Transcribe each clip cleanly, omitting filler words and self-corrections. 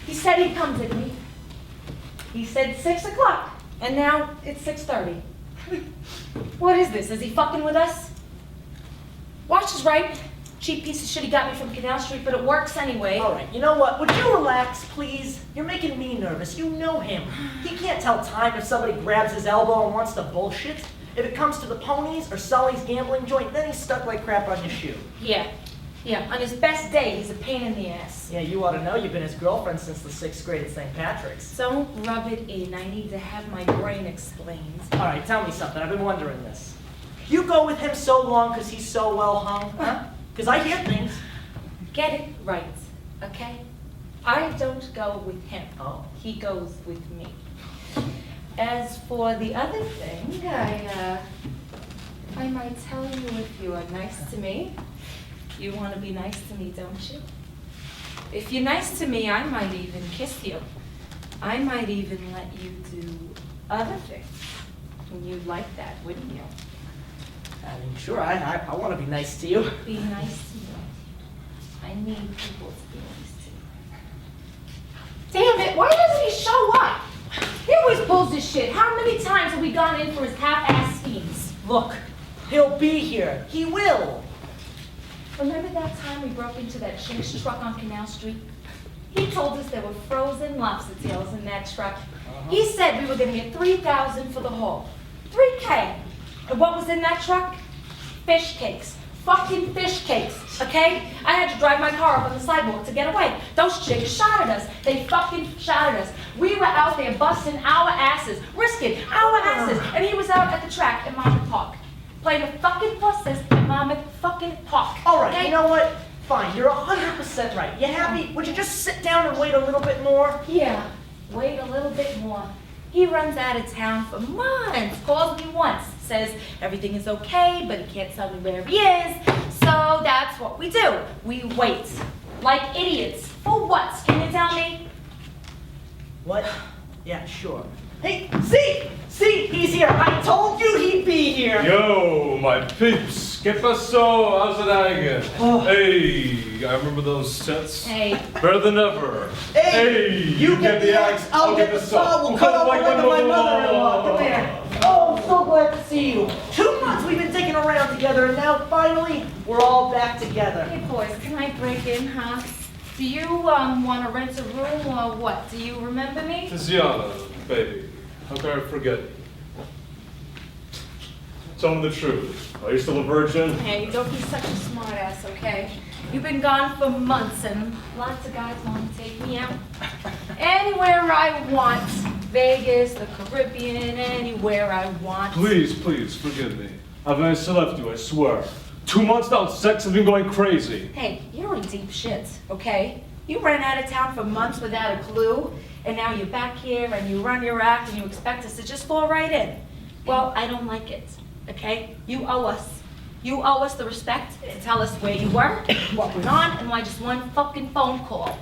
He said he'd come, didn't he? He said 6 o'clock, and now it's 6:30. What is this? Is he fucking with us? Watch is right. Cheap piece of shit he got me from Canal Street, but it works anyway. All right, you know what? Would you relax, please? You're making me nervous. You know him. He can't tell time if somebody grabs his elbow and wants to bullshit. If it comes to the ponies or Sully's gambling joint, then he's stuck like crap on your shoe. Yeah, on his best day, he's a pain in the ass. Yeah, you ought to know you've been his girlfriend since the 6th grade at St. Patrick's. Don't rub it in. I need to have my brain explained. All right, tell me something. I've been wondering this. You go with him so long because he's so well hung, huh? Because I hear things. Get it right, okay? I don't go with him. Oh. He goes with me. As for the other thing, I might tell you if you are nice to me. You want to be nice to me, don't you? If you're nice to me, I might even kiss you. I might even let you do other things. And you'd like that, wouldn't you? I mean, sure, I want to be nice to you. Be nice to me. I need people to be nice to me. Damn it, why doesn't he show up? He always pulls this shit. How many times have we gone in for his half-ass schemes? Look, he'll be here. He will. Remember that time we broke into that chink's truck on Canal Street? He told us there were frozen lobster tails in that truck. He said we were going to get $3,000 for the haul. $3K. And what was in that truck? Fish cakes. Fucking fish cakes, okay? I had to drive my car up on the sidewalk to get away. Those chicks shot at us. They fucking shot at us. We were out there busting our asses, risking our asses. And he was out at the track at Monmouth Park, playing the fucking horses at Monmouth fucking Park. All right, okay? you know what? Fine, you're 100% right. You happy? Would you just sit down and wait a little bit more? Yeah, wait a little bit more. He runs out of town for months, calls me once, says everything is okay, but he can't tell me where he is. So that's what we do. We wait. Like idiots. For what? Can you tell me? What? Yeah, sure. Hey, see, he's here. I told you he'd be here. Yo, my peeps. ¿Qué pasó? How's it hanging? Oh. Hey, I remember those sets. Hey. Better than ever. Hey, you get the axe, I'll get the saw. We'll cut off the leg of my mother-in-law. Come here. Oh, I'm so glad to see you. 2 months we've been taking a round together, and now finally we're all back together. Hey boys, can I break in, huh? Do you want to rent a room or what? Do you remember me? Tiziana, baby. How can I forget you? Tell me the truth. Are you still a virgin? Hey, don't be such a smartass, okay? You've been gone for months, and lots of guys want to take me out. Anywhere I want. Vegas, the Caribbean, anywhere I want. Please, forgive me. I've nice to left you, I swear. 2 months now, sex has been going crazy. Hey, you're in deep shit, okay? You ran out of town for months without a clue, and now you're back here and you run your act and you expect us to just fall right in. Well, I don't like it, okay? You owe us. You owe us the respect to tell us where you were, what went on, and why just one fucking phone call.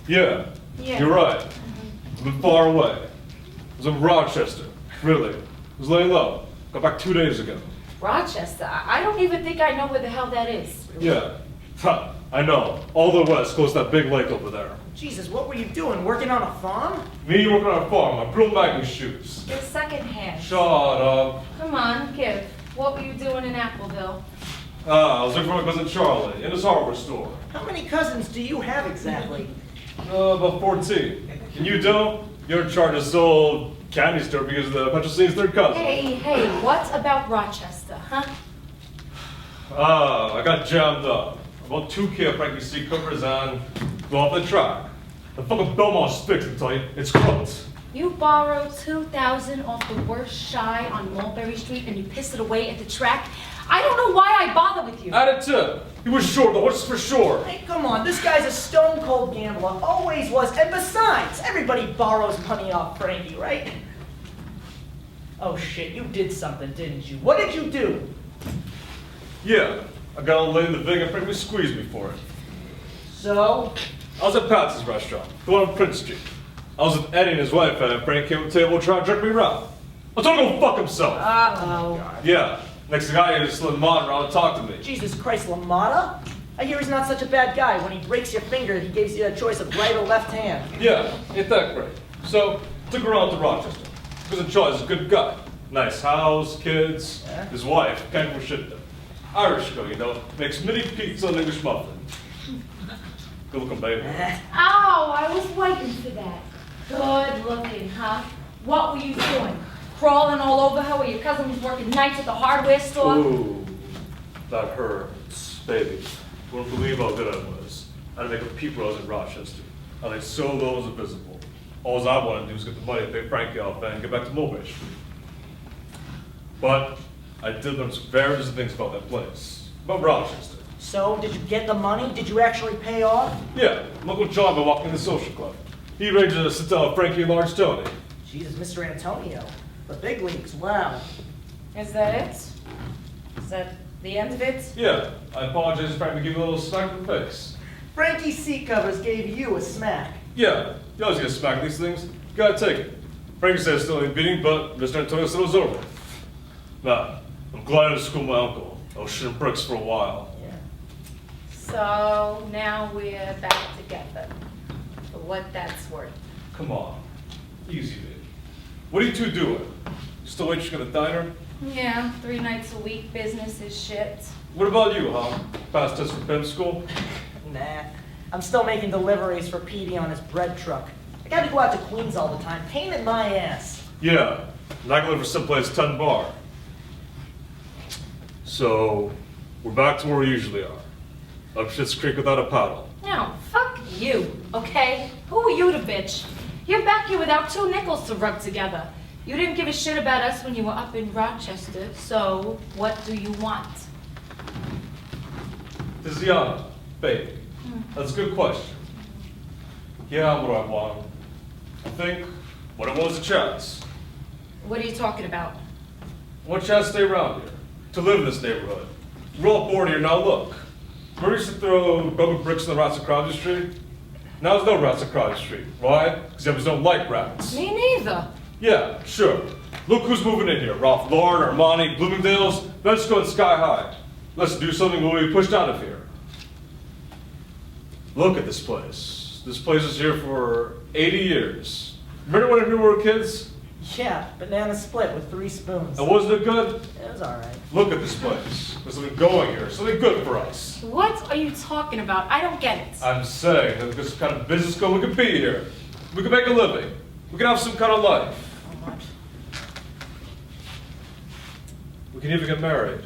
Yeah, you're right. I've been far away. I was in Rochester, really. I was laying low. Got back 2 days ago. Rochester? I don't even think I know where the hell that is. Yeah, ha, I know. All the west, close to that big lake over there. Jesus, what were you doing? Working on a farm? Me working on a farm, my drill bagging shoes. You're secondhand. Shut up. Come on, give. What were you doing in Appleville? I was looking for my cousin Charlie in his hardware store. How many cousins do you have exactly? About 14. And you don't? You're in charge of this old candy store because of the Petrosine's third cousin. Hey, what about Rochester, huh? I got jammed up. About 2K of Frankie C. Cookers and go off the track. The fucking Belmont sticks, I tell you. It's cooked. You borrowed $2,000 off the worst shy on Mulberry Street and you pissed it away at the track? I don't know why I bother with you. Add it to. He was sure, the horse for sure. Hey, come on, this guy's a stone cold gambler, always was, and besides, everybody borrows money off Frankie, right? Oh shit, you did something, didn't you? What did you do? Yeah, I got on late in the vig and Frankie squeezed me for it. So? I was at Pat's restaurant, the one on Prince Street. I was with Eddie and his wife, and Frank came to the table trying to jerk me around. I told him to go fuck himself. Uh-oh. Yeah, next thing I hear is Lamont around and talk to me. Jesus Christ, LaMotta? I hear he's not such a bad guy. When he breaks your finger, he gives you a choice of right or left hand. Yeah, ain't that great? So, took her around to Rochester. Because in Charlie's a good guy. Nice house, kids, Yeah. his wife, can't give a shit though. Irish girl, you know, makes mini pizza and English muffin. Good looking baby. Ow, I was waiting for that. Good looking, huh? What were you doing? Crawling all over her while your cousin was working nights at the hardware store? Ooh, that hurts, baby. You wouldn't believe how good I was. I had to make a peep rose in Rochester. I laid so low it was invisible. All I wanted to do was get the money to pay Frankie off and get back to Mulberry Street. But I did learn some very interesting things about that place, about Rochester. So, did you get the money? Did you actually pay off? Yeah, my Uncle John been walking in the social club. He arranged to sit down with Frankie and Large Tony. Jesus, Mr. Antonio. The big leagues, wow. Is that it? Is that the end of it? Yeah, I apologize if Frankie gave you a little smack in the face. Frankie Seat Covers gave you a smack. Yeah, you always get smacked these things. You gotta take it. Frankie said it's still ain't beating, but Mr. Antonio said it was over. Nah, I'm glad I had to school my uncle. I was shooting bricks for a while. Yeah. So now we're back together. For what that's worth. Come on, easy, baby. What are you two doing? You still waiting at the diner? Yeah, 3 nights a week, business is shit. What about you, huh? Passed test for pimp school? Nah. I'm still making deliveries for Petey on his bread truck. I gotta go out to Queens all the time. Pain in my ass. Yeah, and I can live for someplace 10 bar. So, we're back to where we usually are. Up Schitt's Creek without a paddle. No, fuck you, okay? Who are you to bitch? You're back here without 2 nickels to rub together. You didn't give a shit about us when you were up in Rochester, so what do you want? Tiziana, baby, that's a good question. Yeah, what do I want? I think what I want is a chance. What are you talking about? I want a chance to stay around here, to live in this neighborhood. We're all bored here, now look. Remember used to throw rubber bricks in the rats across the street? Now there's no rats across the street. Why? Because you don't like rats. Me neither. Yeah, sure. Look who's moving in here. Ralph Lauren, Armani, Bloomingdale's. Let's go sky high. Let's do something when we pushed out of here. Look at this place. This place is here for 80 years. Remember when we were kids? Yeah, banana split with 3 spoons. And wasn't it good? It was alright. Look at this place. There's something going here. Something good for us. What are you talking about? I don't get it. I'm saying that this kind of business going, we could be here. We could make a living. We could have some kind of life. How much? We can even get married.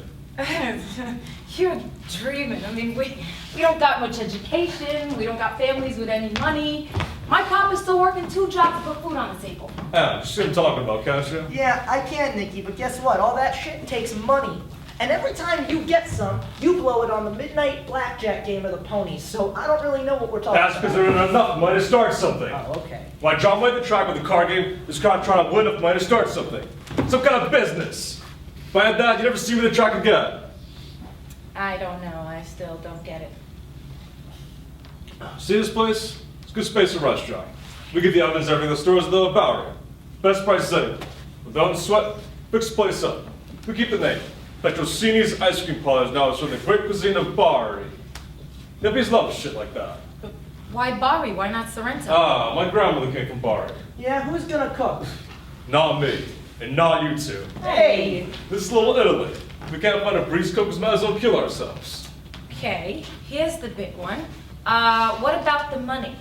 You're dreaming. I mean, we don't got much education. We don't got families with any money. My papa's still working 2 jobs to put food on the table. Yeah, just what I'm talking about, can't you? Yeah, I can, Nikki, but guess what? All that shit takes money. And every time you get some, you blow it on the midnight blackjack game of the ponies. So I don't really know what we're talking That's because about. there isn't enough money to start something. Oh, okay. Why John went the track with the card game is trying to win enough money to start something. Some kind of business. If I had that, you'd never see me the track again. I don't know. I still don't get it. See this place? It's a good space for restaurant. We get the ovens, everything, the stores, the Bowery. Best prices anywhere. Without sweat, fix the place up. We keep the name. Petrosini's Ice Cream Parlor is now serving the great cuisine of Bari. Hippies love shit like that. But why Bari? Why not Sorrento? Ah, my grandmother came from Bari. Yeah, who's gonna cook? Not me, and not you two. Hey! This is little Italy. If we can't find a breeze cook, we might as well kill ourselves. Okay, here's the big one. What about the money?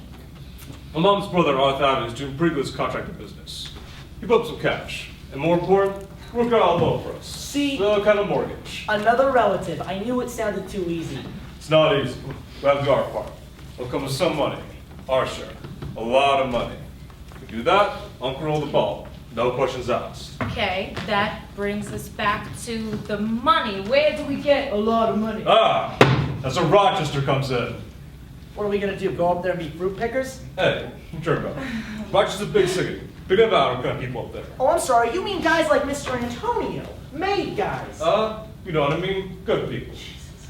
My mom's brother, Arthur Avenue, is doing pretty good with contracting business. He put up some cash. And more important, work out a loan for us. See- So kind of mortgage. Another relative. I knew it sounded too easy. It's not easy. We have to do our part. It'll come with some money. Our share. A lot of money. If we do that, I'll control the ball. No questions asked. Okay, that brings us back to the money. Where do we get a lot of money? Ah! That's where Rochester comes in. What are we gonna do? Go up there and be fruit pickers? Hey, sure about it. Rochester's a big city. Big enough out kind of people up there. Oh, I'm sorry. You mean guys like Mr. Antonio? Made guys. You know what I mean? Good people.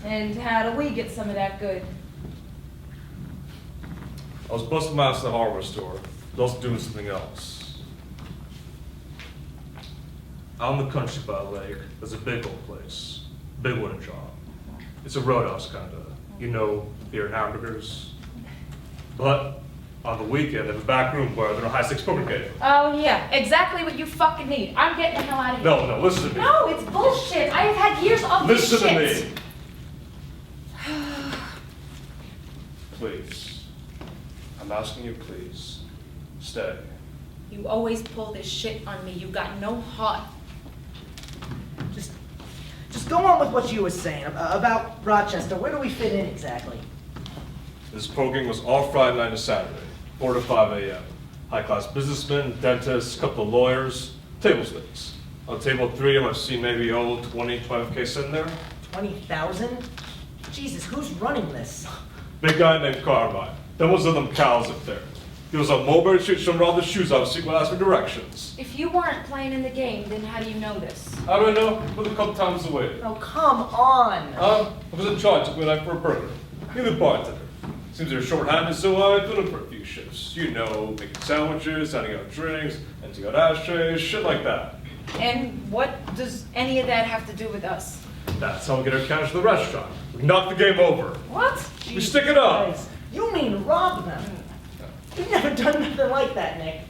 And how do we get some of that good? I was busting my ass at the hardware store. I was also doing something else. Out in the country by the lake, there's a big old place. Big wooden job. It's a roadhouse, kinda. You know, beer and hamburgers. But on the weekend, they have a back room where they're a high-stakes poker game. Oh, yeah, exactly what you fucking need. I'm getting the hell out of here. No, listen to me. No, it's bullshit. I have had years of this Listen shit. to me. Please. I'm asking you, please. Stay. You always pull this shit on me. You got no heart. Just go on with what you were saying about Rochester. Where do we fit in exactly? This poking was all Friday night and Saturday, 4 to 5 a.m. High-class businessmen, dentists, couple of lawyers, table stakes. On table 3, I've seen maybe 25K sitting there. 20,000? Jesus, who's running this? Big guy named Carmine. Then was one of them cows up there. He was on Mulberry Street showing all the shoes off, so he would ask for directions. If you weren't playing in the game, then how do you know this? How do I know? With a couple times away. Oh, come on. I was in charge, took me out for a burger. You're the bartender. Seems they're short-handed, so I put in for a few shifts. You know, making sandwiches, handing out drinks, emptying out ashtrays, shit like that. And what does any of that have to do with us? That's how we get our cash to the restaurant. We knock the game over. What? We stick it up. Christ. You mean rob them? You've never done nothing like that, Nick.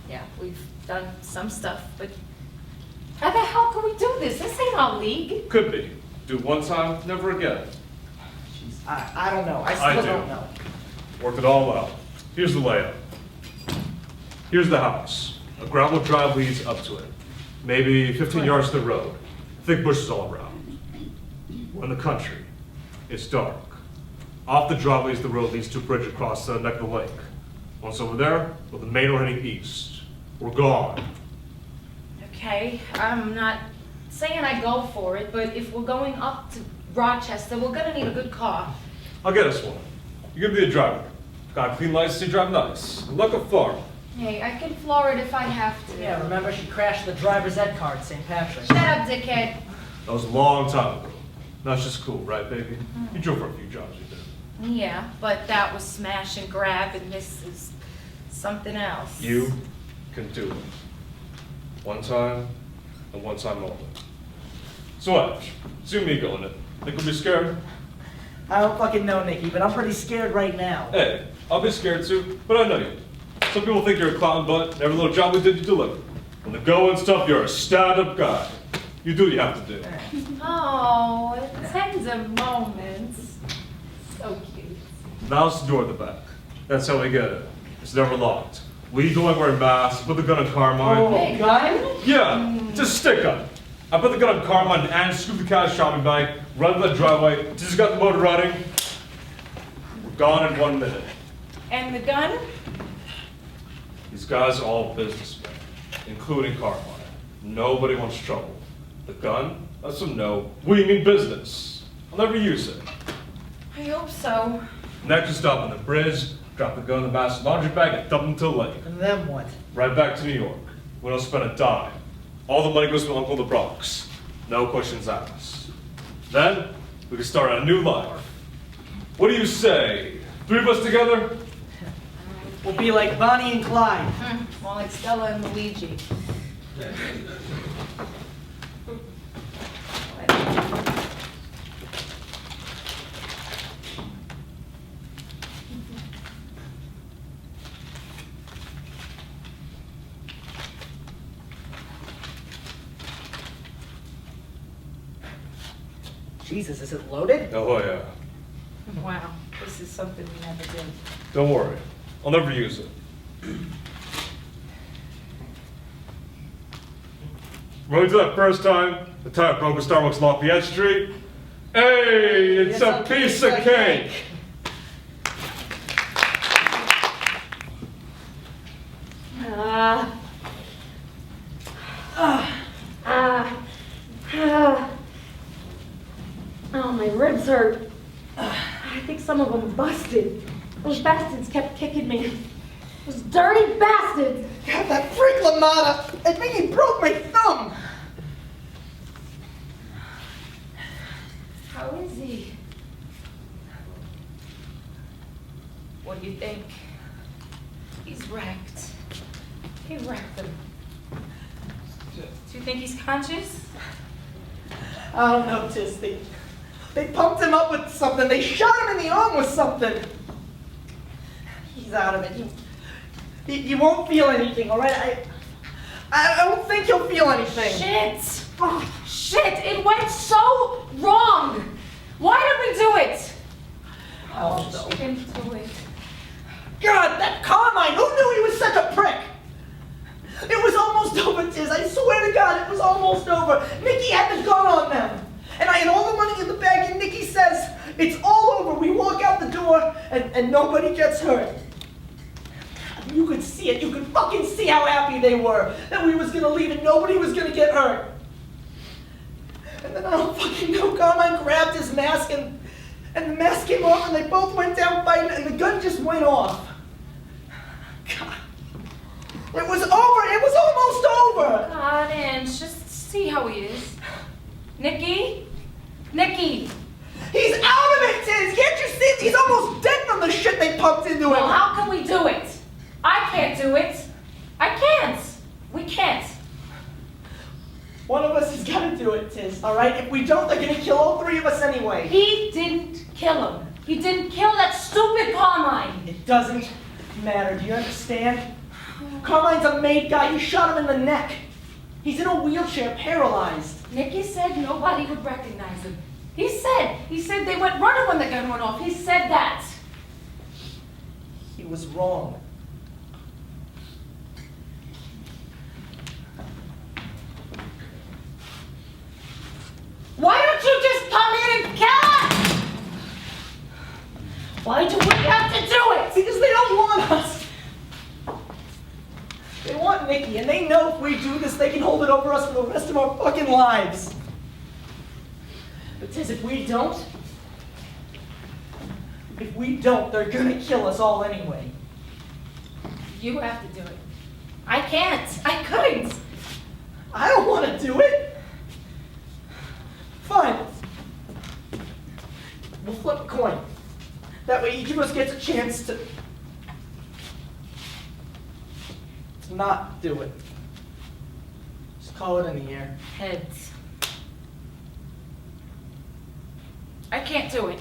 Yeah, we've done some stuff, but how the hell can we do this? This ain't our league. Could be. Do it one time, never again. Jeez, I don't know. I I still do. don't know. Worked it all out. Here's the layout. Here's the house. A gravel drive leads up to it. Maybe 15 yards to the road. Thick bushes all around. We're in the country. It's dark. Off the driveways, the road leads to a bridge across the neck of the lake. Once over there, with the main road heading east. We're gone. Okay, I'm not saying I go for it, but if we're going up to Rochester, we're gonna need a good car. I'll get us one. You're gonna be a driver. Got a clean license, you drive nice. Good luck at farm. Hey, I can floor it if I have to. Yeah, remember she crashed the driver's ed car at St. Patrick's. Shut up, dickhead. That was a long time ago. That's just cool, right, baby? You drove for a few jobs, you did. Yeah, but that was smash and grab, and this is something else. You can do it. One time, and one time only. So Ash, see me going it. Think we'll be scared? I don't fucking know, Nicky, but I'm pretty scared right now. Hey, I'll be scared too, but I know you. Some people think you're a clown, but every little job we did, you deliver. When the go and stuff, you're a stand-up guy. You do what you have to do. Oh, tender moments. So cute. Now's the door at the back. That's how we get it. It's never locked. We go in wearing masks, put the gun in Carmine. Oh, Hey, gun? Yeah, it's a stick gun. I put the gun in Carmine and scoop the cash shopping bag, run to the driveway, just got the motor running. We're gone in 1 minute. And the gun? These guys are all businessmen, including Carmine. Nobody wants trouble. The gun? That's a no. We mean business. I'll never use it. I hope so. Next stop on the bridge, drop the gun in the master laundry bag and dump them to the lake. And then what? Right back to New York. We don't spend a dime. All the money goes to Uncle the Bronx. No questions asked. Then, we can start a new life. What do you say? 3 of us together? We'll be like Bonnie and Clyde. More like Stella and Luigi. Jesus, is it loaded? Oh, yeah. Wow, this is something we never did. Don't worry. I'll never use it. Running to that first time, the tire broke at Starbucks Lafayette Street. Hey, it's a piece of cake. Oh, my ribs hurt. I think some of them busted. Those bastards kept kicking me. Those dirty bastards. God, that freak Lamada. I think he broke my thumb. How is he? What do you think? He's wrecked. He wrecked him. Do you think he's conscious? I don't know, Tiz. They pumped him up with something. They shot him in the arm with something. He's out of it. He won't feel anything, all right? I don't think he'll feel anything. Shit! Oh, shit! It went so wrong! Why did we do it? Oh, no. She didn't do it. God, that Carmine, who knew he was such a prick? It was almost over, Tiz. I swear to God, it was almost over. Nikki had the gun on them. And I had all the money in the bag, and Nikki says, it's all over. We walk out the door, and nobody gets hurt. You could see it. You could fucking see how happy they were that we was going to leave and nobody was going to get hurt. And then I don't fucking know, Carmine grabbed his mask, and the mask came off, and they both went down fighting, and the gun just went off. God. It was over. It was almost over. God, Ange, just see how he is. Nikki? Nikki! He's out of it, Tiz. Can't you see it? He's almost dead from the shit they pumped into him. Well, how can we do it? I can't do it. I can't. We can't. One of us has got to do it, Tiz, all right? If we don't, they're going to kill all three of us anyway. He didn't kill him. He didn't kill that stupid Carmine. It doesn't matter. Do you understand? Carmine's a made guy. You shot him in the neck. He's in a wheelchair, paralyzed. Nikki said nobody would recognize him. He said they went running when the gun went off. He said that. He was wrong. Why don't you just come in and kill us? Why do we have to do it? Because they don't want us. They want Nikki, and they know if we do this, they can hold it over us for the rest of our fucking lives. But Tiz, if we don't, they're gonna kill us all anyway. You have to do it. I can't. I couldn't. I don't want to do it. Fine. We'll flip a coin. That way each of us gets a chance to not do it. Just call it in the air. Heads. I can't do it.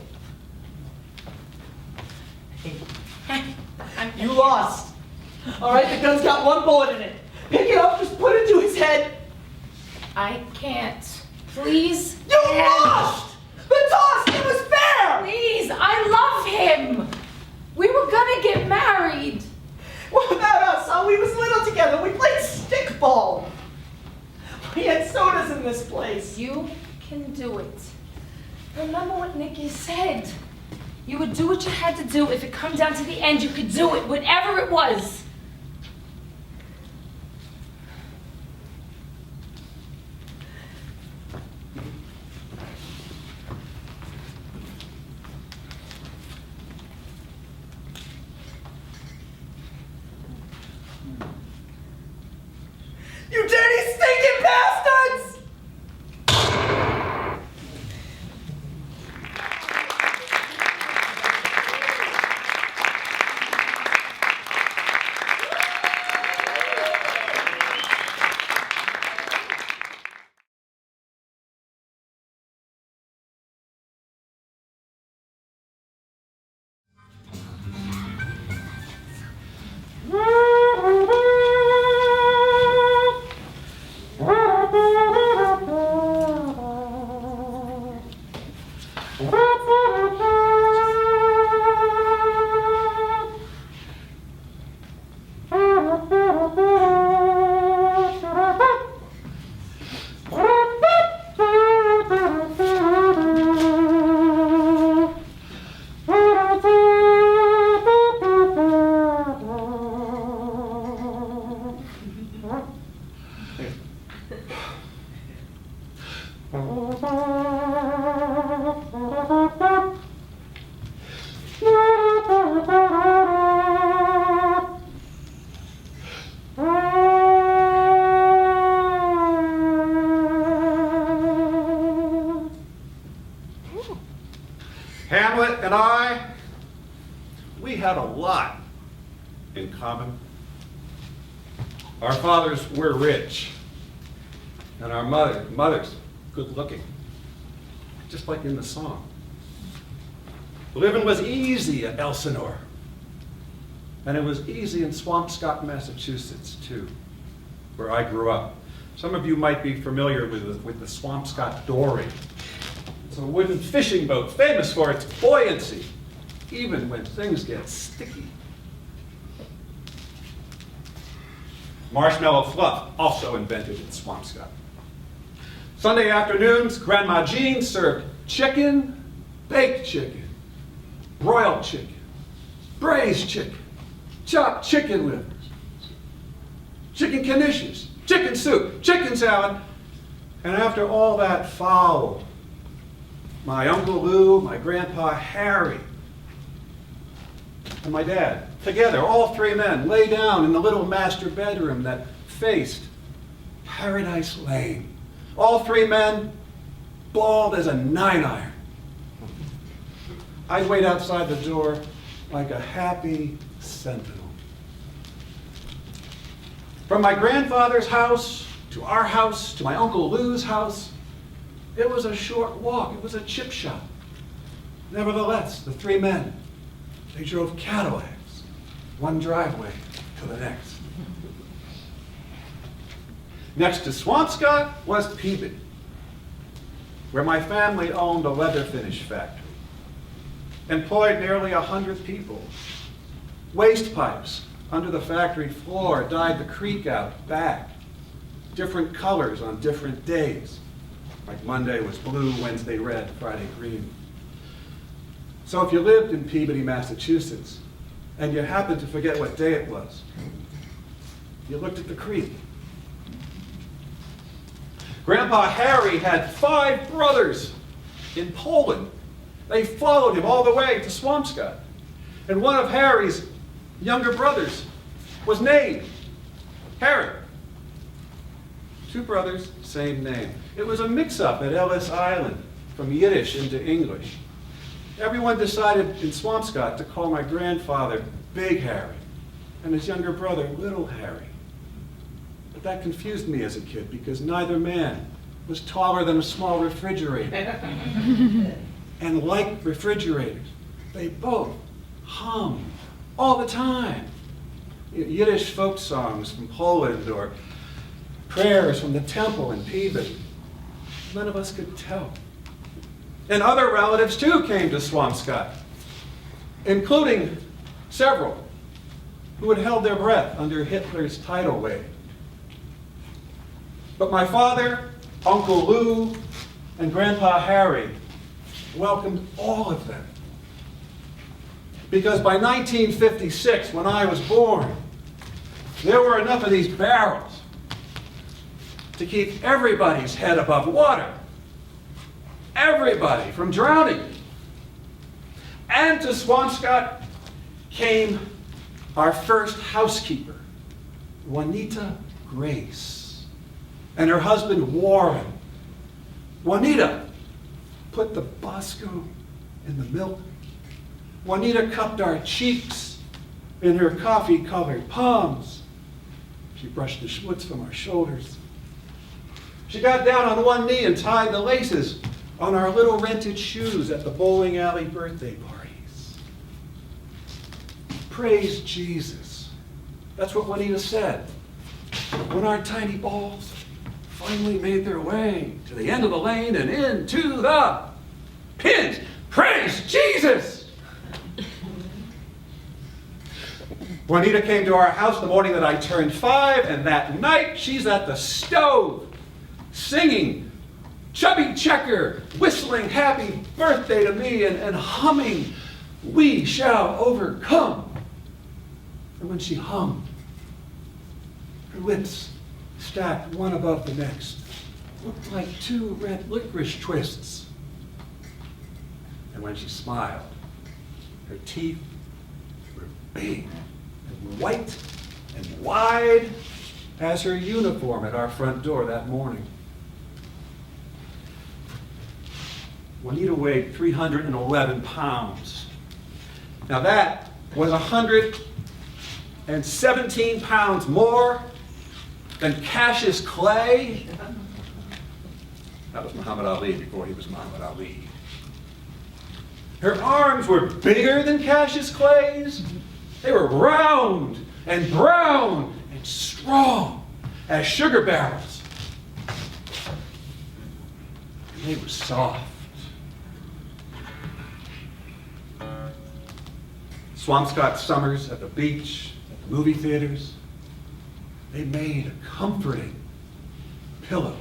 You lost. All right, the gun's got one bullet in it. Pick it up, just put it to his head. I can't. Please. You lost! The toss, it was fair! Please, I love him. We were gonna get married. What about us? Oh, we was little together. We played stickball. We had sodas in this place. You can do it. Remember what Nikki said. You would do what you had to do. If it come down to the end, you could do it, whatever it was. You dirty, stinking bastards! Hamlet and I, we had a lot in common. Our fathers were rich, and our mothers good looking, just like in the song. Living was easy at Elsinore, and it was easy in Swampscott, Massachusetts, too, where I grew up. Some of you might be familiar with the Swampscott dory. It's a wooden fishing boat famous for its buoyancy, even when things get sticky. Marshmallow fluff, also invented in Swampscott. Sunday afternoons, Grandma Jean served chicken, baked chicken, broiled chicken, braised chicken, chopped chicken livers, chicken knishes, chicken soup, chicken salad, and after all that fowl, my Uncle Lou, my Grandpa Harry, and my dad, together, all three men, lay down in the little master bedroom that faced Paradise Lane. All three men, bald as a 9-iron. I'd wait outside the door like a happy sentinel. From my grandfather's house, to our house, to my Uncle Lou's house, it was a short walk. It was a chip shop. Nevertheless, the three men, they drove Cadillacs, one driveway to the next. Next to Swampscott was Peabody, where my family owned a leather finish factory. Employed nearly 100 people. Waste pipes under the factory floor dyed the creek out back. Different colors on different days. Like Monday was blue, Wednesday red, Friday green. So if you lived in Peabody, Massachusetts, and you happened to forget what day it was, you looked at the creek. Grandpa Harry had 5 brothers in Poland. They followed him all the way to Swampscott. And one of Harry's younger brothers was named Harry. 2 brothers, same name. It was a mix-up at Ellis Island, from Yiddish into English. Everyone decided in Swampscott to call my grandfather Big Harry, and his younger brother Little Harry. But that confused me as a kid because neither man was taller than a small refrigerator. And like refrigerators, they both hummed all the time. Yiddish folk songs from Poland or prayers from the temple in Peabody. None of us could tell. And other relatives too came to Swampscott, including several who had held their breath under Hitler's tidal wave. But my father, Uncle Lou, and Grandpa Harry welcomed all of them. Because by 1956, when I was born, there were enough of these barrels to keep everybody's head above water. Everybody from drowning. And to Swampscott came our first housekeeper, Juanita Grace, and her husband Warren. Juanita put the Bosco in the milk. Juanita cupped our cheeks in her coffee-colored palms. She brushed the schmutz from our shoulders. She got down on one knee and tied the laces on our little rented shoes at the bowling alley birthday parties. Praise Jesus. That's what Juanita said. When our tiny balls finally made their way to the end of the lane and into the pins. Praise Jesus! Juanita came to our house the morning that I turned 5, and that night she's at the stove singing Chubby Checker, whistling happy birthday to me and humming, We Shall Overcome. And when she hummed, her lips stacked one above the next, looked like 2 red licorice twists. And when she smiled, her teeth were big and white and wide as her uniform at our front door that morning. Juanita weighed 311 pounds. Now that was 117 pounds more than Cassius Clay. That was Muhammad Ali before he was Muhammad Ali. Her arms were bigger than Cassius Clay's. They were round and brown and strong as sugar barrels. And they were soft. Swampscott summers at the beach, at the movie theaters, they made a comforting pillow.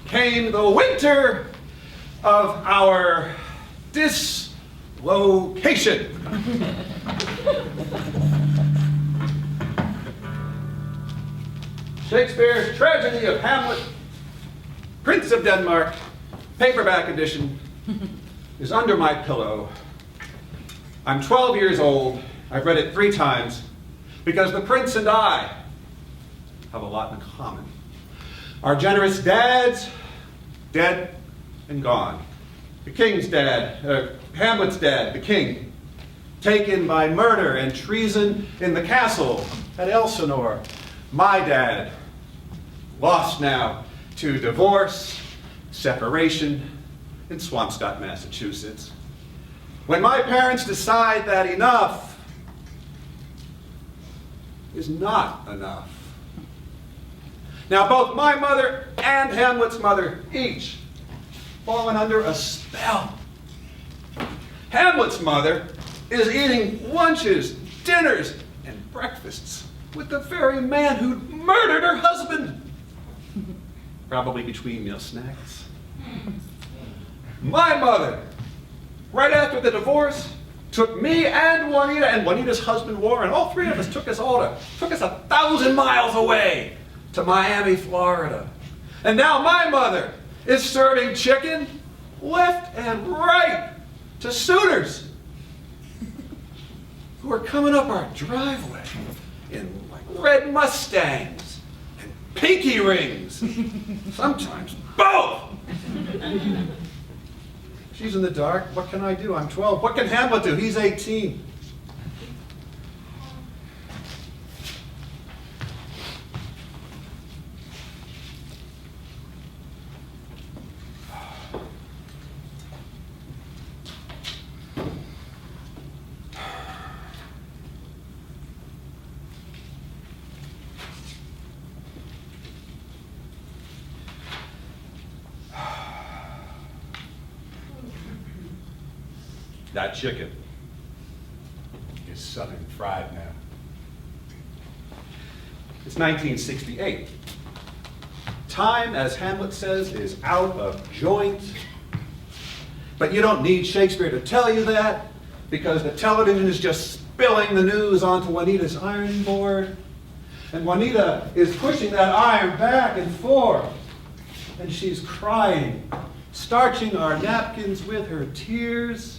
Came the winter of our dislocation. Shakespeare's tragedy of Hamlet, Prince of Denmark, paperback edition, is under my pillow. I'm 12 years old. I've read it 3 times because the prince and I have a lot in common. Our generous dads, dead and gone. The king's dad, Hamlet's dad, the king, taken by murder and treason in the castle at Elsinore. My dad, lost now to divorce, separation in Swampscott, Massachusetts. When my parents decide that enough is not enough. Now, both my mother and Hamlet's mother, each fallen under a spell. Hamlet's mother is eating lunches, dinners, and breakfasts with the very man who'd murdered her husband. Probably between meal snacks. My mother, right after the divorce, took me and Juanita's husband Warren, all 3 of us took us 1,000 miles away to Miami, Florida. And now my mother is serving chicken left and right to suitors who are coming up our driveway in like red Mustangs and pinky rings, sometimes both. She's in the dark. What can I do? I'm 12. What can Hamlet do? He's 18. That chicken is southern fried now. It's 1968. Time, as Hamlet says, is out of joint. But you don't need Shakespeare to tell you that, because the television is just spilling the news onto Juanita's ironing board. And Juanita is pushing that iron back and forth. And she's crying, starching our napkins with her tears.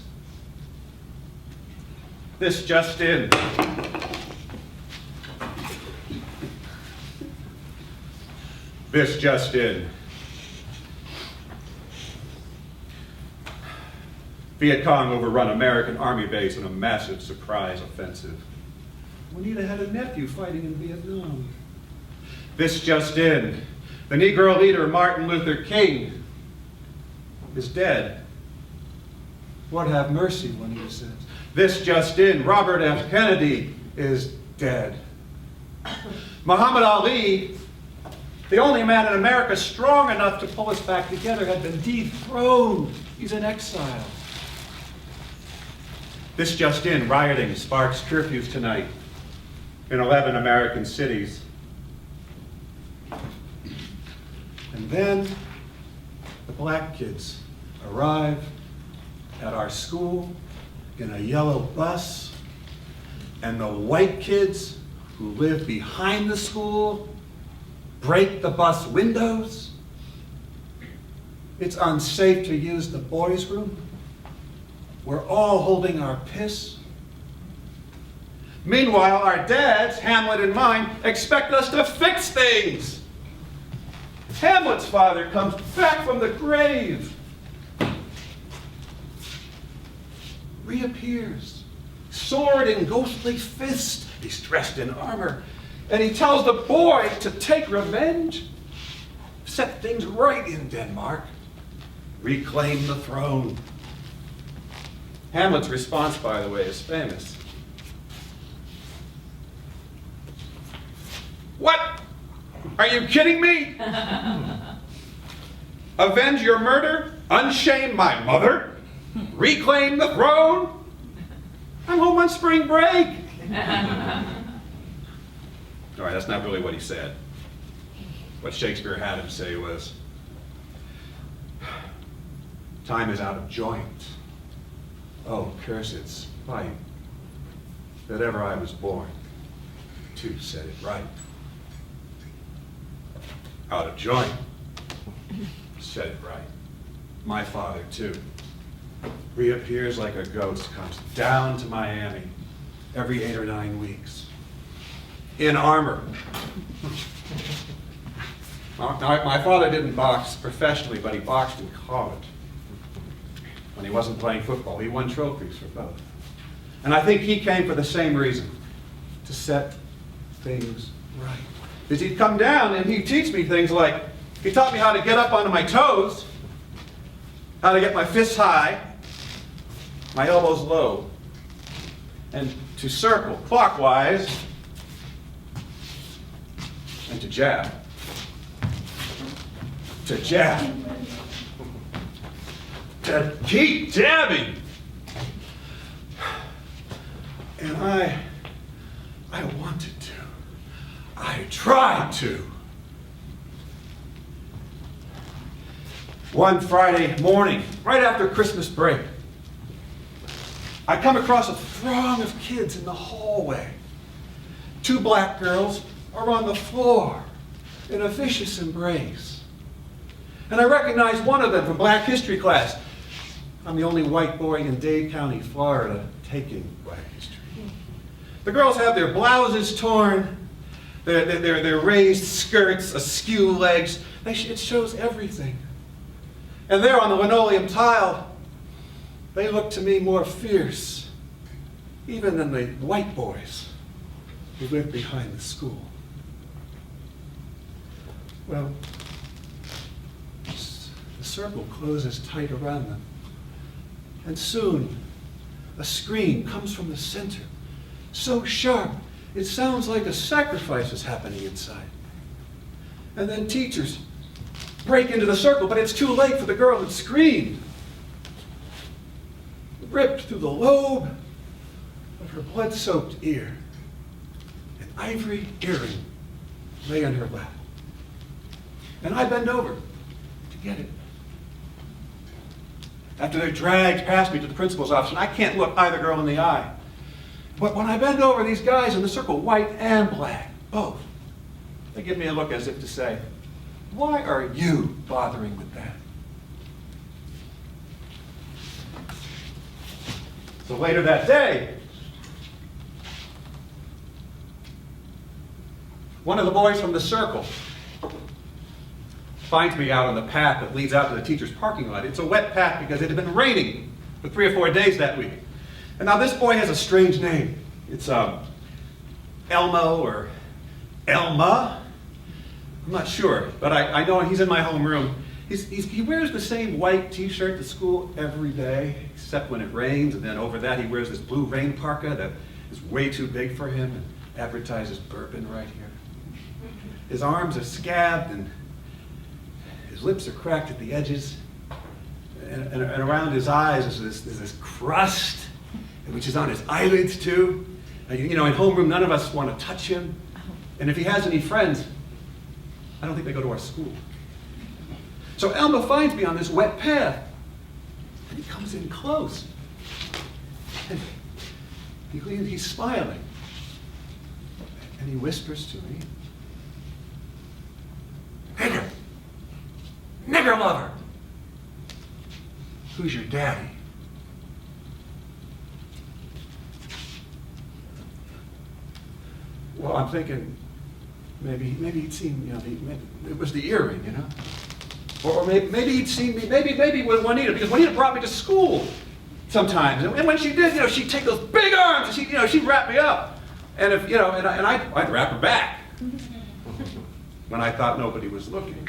This just in. This just in. Viet Cong overrun American Army base in a massive surprise offensive. Juanita had a nephew fighting in Vietnam. This just in. The Negro leader Martin Luther King is dead. Lord have mercy, Juanita says. This just in, Robert F. Kennedy is dead. Muhammad Ali, the only man in America strong enough to pull us back together, had been dethroned. He's in exile. This just in, rioting sparks curfews tonight in 11 American cities. And then the black kids arrive at our school in a yellow bus, and the white kids who live behind the school break the bus windows. It's unsafe to use the boys' room. We're all holding our piss. Meanwhile, our dads, Hamlet and mine, expect us to fix things. Hamlet's father comes back from the grave, reappears, sword in ghostly fist. He's dressed in armor, and he tells the boy to take revenge, set things right in Denmark, reclaim the throne. Hamlet's response, by the way, is famous. What? Are you kidding me? Avenge your murder? Unshame my mother? Reclaim the throne? I'm home on spring break. All right, that's not really what he said. What Shakespeare had him say was, time is out of joint. Oh, curse it, spite, that ever I was born to set it right. Out of joint, set it right. My father, too, reappears like a ghost, comes down to Miami every 8 or 9 weeks, in armor. My father didn't box professionally, but he boxed in college. When he wasn't playing football, he won trophies for both. And I think he came for the same reason, to set things right. Because he'd come down and he'd teach me things like, he taught me how to get up onto my toes, how to get my fists high, my elbows low, and to circle clockwise, and to jab. To jab. To keep jabbing. And I wanted to. I tried to. One Friday morning, right after Christmas break, I come across a throng of kids in the hallway. 2 black girls are on the floor in a vicious embrace. And I recognize one of them from Black History class. I'm the only white boy in Dade County, Florida, taking Black History. The girls have their blouses torn, their raised skirts, askew legs. It shows everything. And there on the linoleum tile, they look to me more fierce, even than the white boys who live behind the school. Well, the circle closes tight around them. And soon, a scream comes from the center, so sharp, it sounds like a sacrifice is happening inside. And then teachers break into the circle, but it's too late for the girl that screamed. Ripped through the lobe of her blood-soaked ear, an ivory earring lay on her lap. And I bend over to get it. After they're dragged past me to the principal's office, and I can't look either girl in the eye. But when I bend over, these guys in the circle, white and black, both, they give me a look as if to say, why are you bothering with that? So later that day, one of the boys from the circle finds me out on the path that leads out to the teacher's parking lot. It's a wet path because it had been raining for 3 or 4 days that week. And now this boy has a strange name. It's Elmo or Elma. I'm not sure, but I know he's in my homeroom. He wears the same white t-shirt to school every day, except when it rains, and then over that he wears this blue rain parka that is way too big for him and advertises bourbon right here. His arms are scabbed and his lips are cracked at the edges, and around his eyes is this crust, which is on his eyelids too. You know, in homeroom, none of us want to touch him, and if he has any friends, I don't think they go to our school. So Elma finds me on this wet path, and he comes in close. And he's smiling, and he whispers to me, "Nigger! Nigger lover! Who's your daddy?" Well, I'm thinking maybe he'd seen, you know, it was the earring, you know? Or maybe he'd seen me, maybe with Juanita, because Juanita brought me to school sometimes. And when she did, you know, she'd take those big arms and she'd wrap me up. And if, you know, and I'd wrap her back when I thought nobody was looking.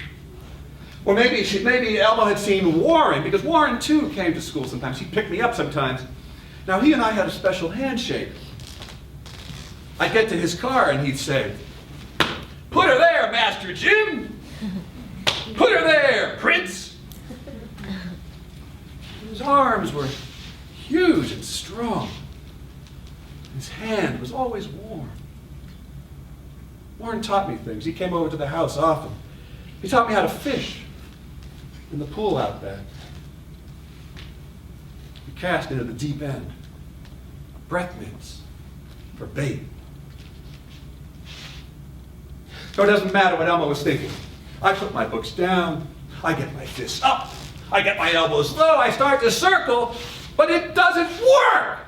Or maybe Elmo had seen Warren, because Warren too came to school sometimes. He'd pick me up sometimes. Now he and I had a special handshake. I'd get to his car and he'd say, "Put her there, Master Jim! Put her there, Prince!" His arms were huge and strong. His hand was always warm. Warren taught me things. He came over to the house often. He taught me how to fish in the pool out back. We cast into the deep end. Breath mints for bait. So it doesn't matter what Elmo was thinking. I put my books down, I get my fists up, I get my elbows low, I start to circle, but it doesn't work!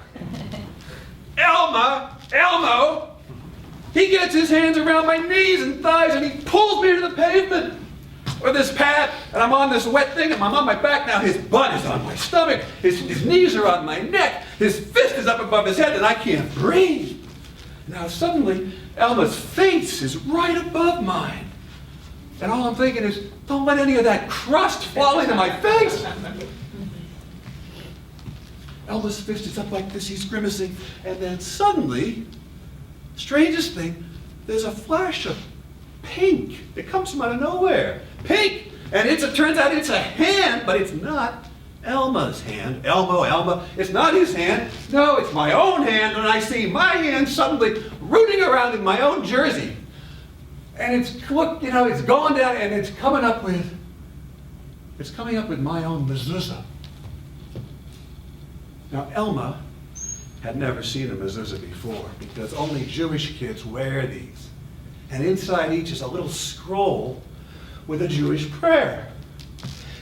Elmo, he gets his hands around my knees and thighs and he pulls me to the pavement or this path, and I'm on this wet thing and I'm on my back now. His butt is on my stomach, his knees are on my neck, his fist is up above his head and I can't breathe. Now suddenly, Elma's face is right above mine. And all I'm thinking is, don't let any of that crust fall into my face. Elma's fist is up like this, he's grimacing, and then suddenly, strangest thing, there's a flash of pink. It comes from out of nowhere. Pink! And it turns out it's a hand, but it's not Elma's hand. Elma, it's not his hand. No, it's my own hand, and I see my hand suddenly rooting around in my own jersey. And it's going down and it's coming up with my own mezuzah. Now, Elma had never seen a mezuzah before because only Jewish kids wear these. And inside each is a little scroll with a Jewish prayer.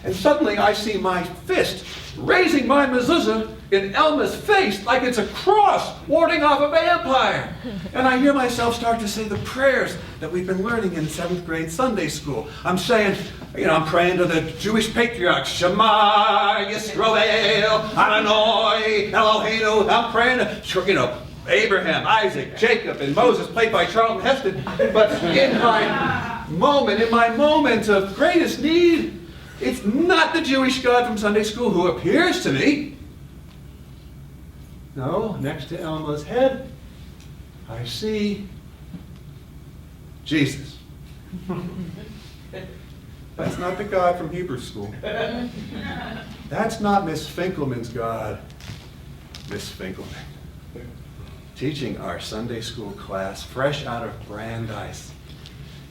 And suddenly I see my fist raising my mezuzah in Elma's face like it's a cross warding off a vampire. And I hear myself start to say the prayers that we've been learning in 7th grade Sunday school. I'm saying, I'm praying to the Jewish patriarchs, Shema Yisrael, Adonai, Eloheinu. I'm praying to, Abraham, Isaac, Jacob, and Moses, played by Charlton Heston. But in my moment of greatest need, it's not the Jewish God from Sunday school who appears to me. No, next to Elma's head, I see Jesus. That's not the God from Hebrew school. That's not Miss Finkelman's God. Miss Finkelman, teaching our Sunday school class fresh out of Brandeis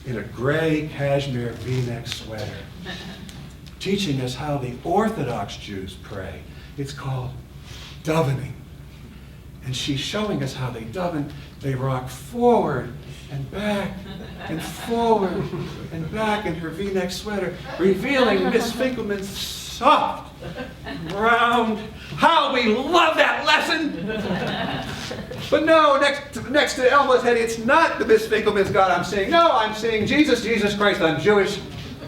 in a gray cashmere V-neck sweater, teaching us how the Orthodox Jews pray. It's called davening. And she's showing us how they daven. They rock forward and back and forward and back in her V-neck sweater, revealing Miss Finkelman's soft, round. How we love that lesson! But no, next to Elma's head, it's not the Miss Finkelman's God I'm seeing. No, I'm seeing Jesus Christ. I'm Jewish,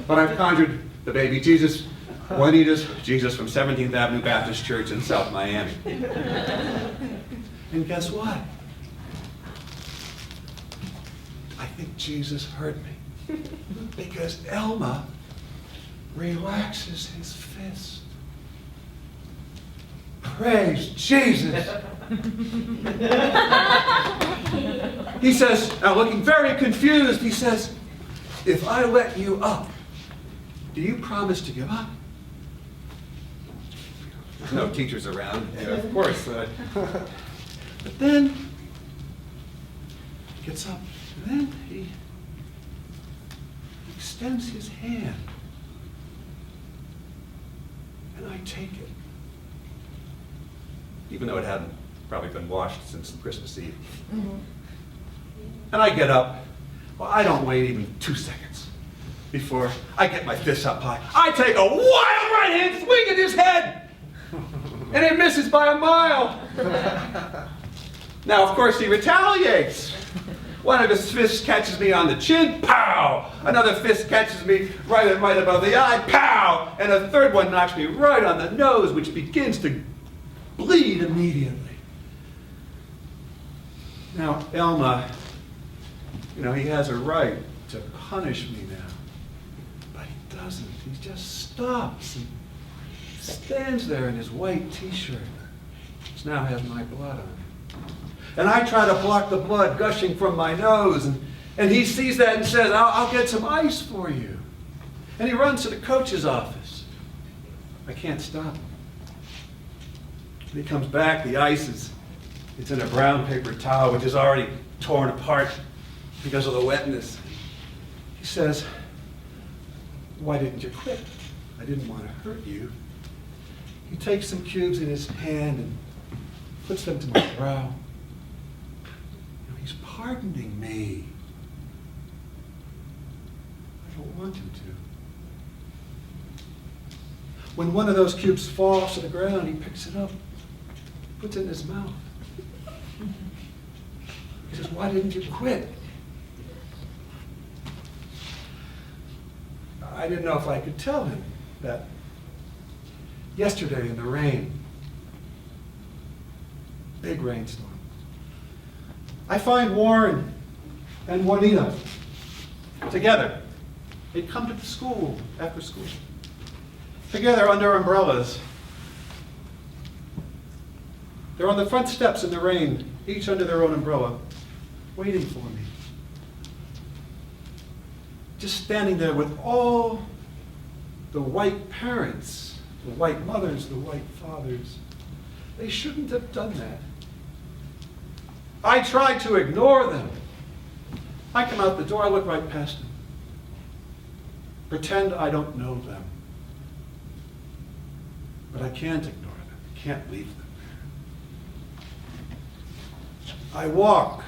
but I've conjured the baby Jesus, Juanita's Jesus from 17th Avenue Baptist Church in South Miami. And guess what? I think Jesus heard me. Because Elma relaxes his fist. Praise Jesus. He says, now looking very confused, he says, if I let you up, do you promise to give up? There's no teachers around. Yeah, of course. But then he gets up, and then he extends his hand, and I take it, even though it hadn't probably been washed since Christmas Eve. And I get up. Well, I don't wait even 2 seconds before I get my fists up high. I take a wild right hand swing at his head, and it misses by a mile. Now, of course, he retaliates. One of his fists catches me on the chin, pow! Another fist catches me right above the eye, pow! And a third one knocks me right on the nose, which begins to bleed immediately. Now, Elma, he has a right to punish me now, but he doesn't. He just stops and stands there in his white t-shirt, which now has my blood on it. And I try to block the blood gushing from my nose, and he sees that and says, I'll get some ice for you. And he runs to the coach's office. I can't stop him. When he comes back, the ice it's in a brown paper towel, which is already torn apart because of the wetness. He says, why didn't you quit? I didn't want to hurt you. He takes some cubes in his hand and puts them to my brow. He's pardoning me. I don't want him to. When one of those cubes falls to the ground, he picks it up, puts it in his mouth. He says, why didn't you quit? I didn't know if I could tell him that yesterday in the rain, big rainstorm, I find Warren and Juanita together. They'd come to the school after school, together under umbrellas. They're on the front steps in the rain, each under their own umbrella, waiting for me. Just standing there with all the white parents, the white mothers, the white fathers. They shouldn't have done that. I tried to ignore them. I come out the door, I look right past them. Pretend I don't know them. But I can't ignore them. I can't leave them. I walk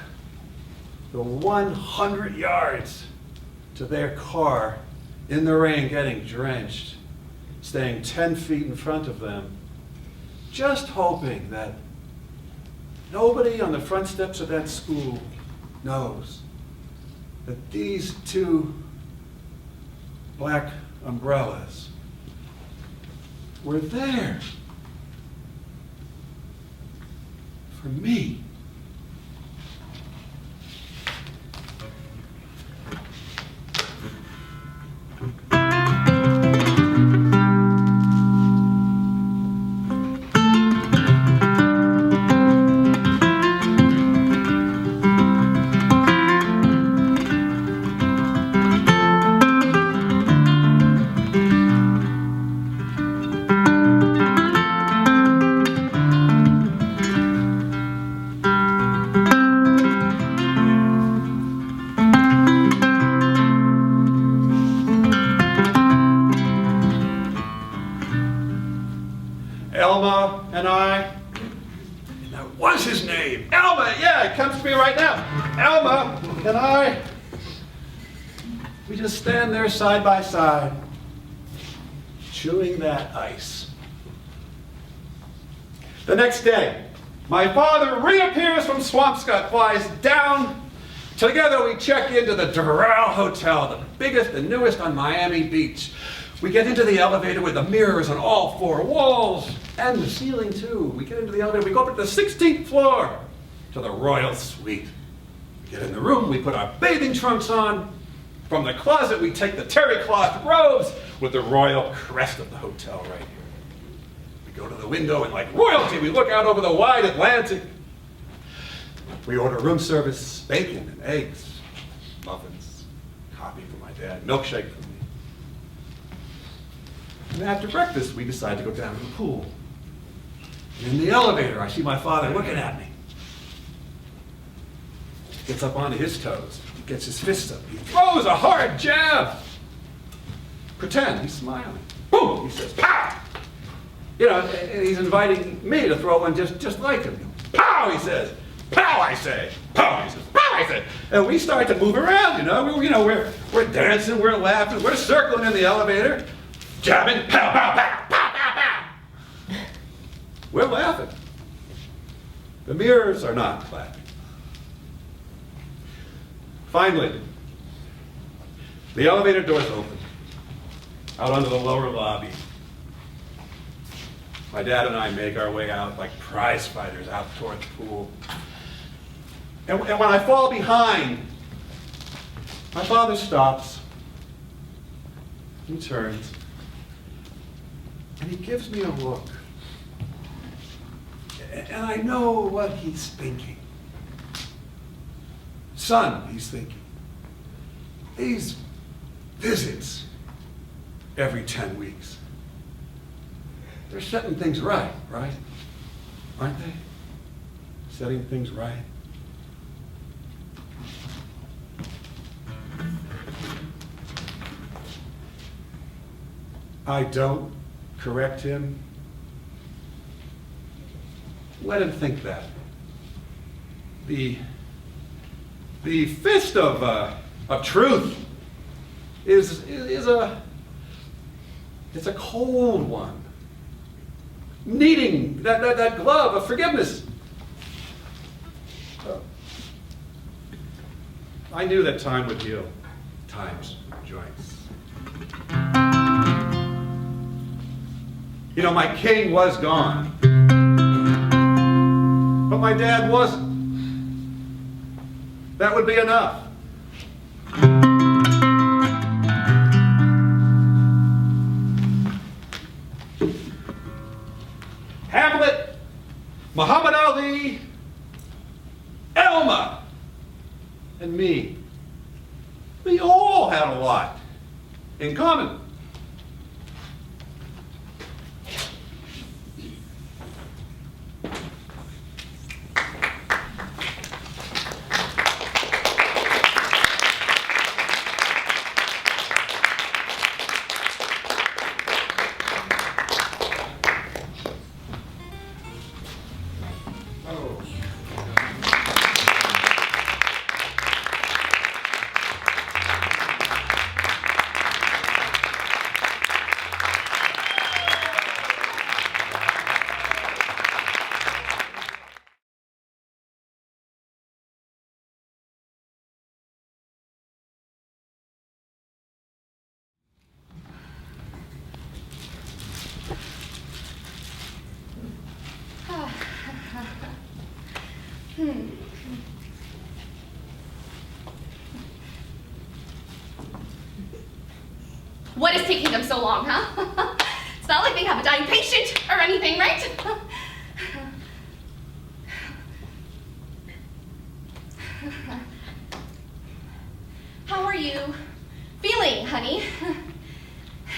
the 100 yards to their car in the rain, getting drenched, staying 10 feet in front of them, just hoping that nobody on the front steps of that school knows that these two black umbrellas were there for me. Elma and I, and that was his name. Elma, yeah, it comes to me right now. Elma and I, we just stand there side by side, chewing that ice. The next day, my father reappears from Swampscott, flies down. Together we check into the Doral Hotel, the biggest and newest on Miami Beach. We get into the elevator with the mirrors on all 4 walls, and the ceiling too. We get into the elevator, we go up to the 16th floor, to the Royal Suite. We get in the room, we put our bathing trunks on. From the closet, we take the terry cloth robes. with the royal crest of the hotel right here. We go to the window and like royalty, we look out over the wide Atlantic. We order room service, bacon and eggs, muffins, coffee for my dad, milkshake for me. And after breakfast, we decide to go down to the pool. And in the elevator, I see my father looking at me. He gets up onto his toes. He gets his fist up. He throws a hard jab. Pretend he's smiling. Boom! He says, pow! You know, and he's inviting me to throw one just like him. Pow! He says. Pow! I say. Pow! He says. Pow! I say. And we start to move around. We're dancing. We're laughing. We're circling in the elevator, jabbing. Pow! Pow! Pow! Pow! Pow! Pow! We're laughing. The mirrors are not clapping. Finally, the elevator doors open. Out onto the lower lobby. My dad and I make our way out like prize fighters out toward the pool. And when I fall behind, my father stops. He turns. And he gives me a look. And I know what he's thinking. Son, he's thinking. These visits every 10 weeks. They're setting things right? Aren't they? Setting things right. I don't correct him. Let him think that. The fist of truth is it's a cold one, needing that glove of forgiveness. I knew that time would heal time's joints. You know, my king was gone, but my dad wasn't. That would be enough. Hamlet, Muhammad Ali, Elma, and me. We all had a lot in common. What is taking them so long, huh? It's not like they have a dying patient or anything, right? How are you feeling, honey?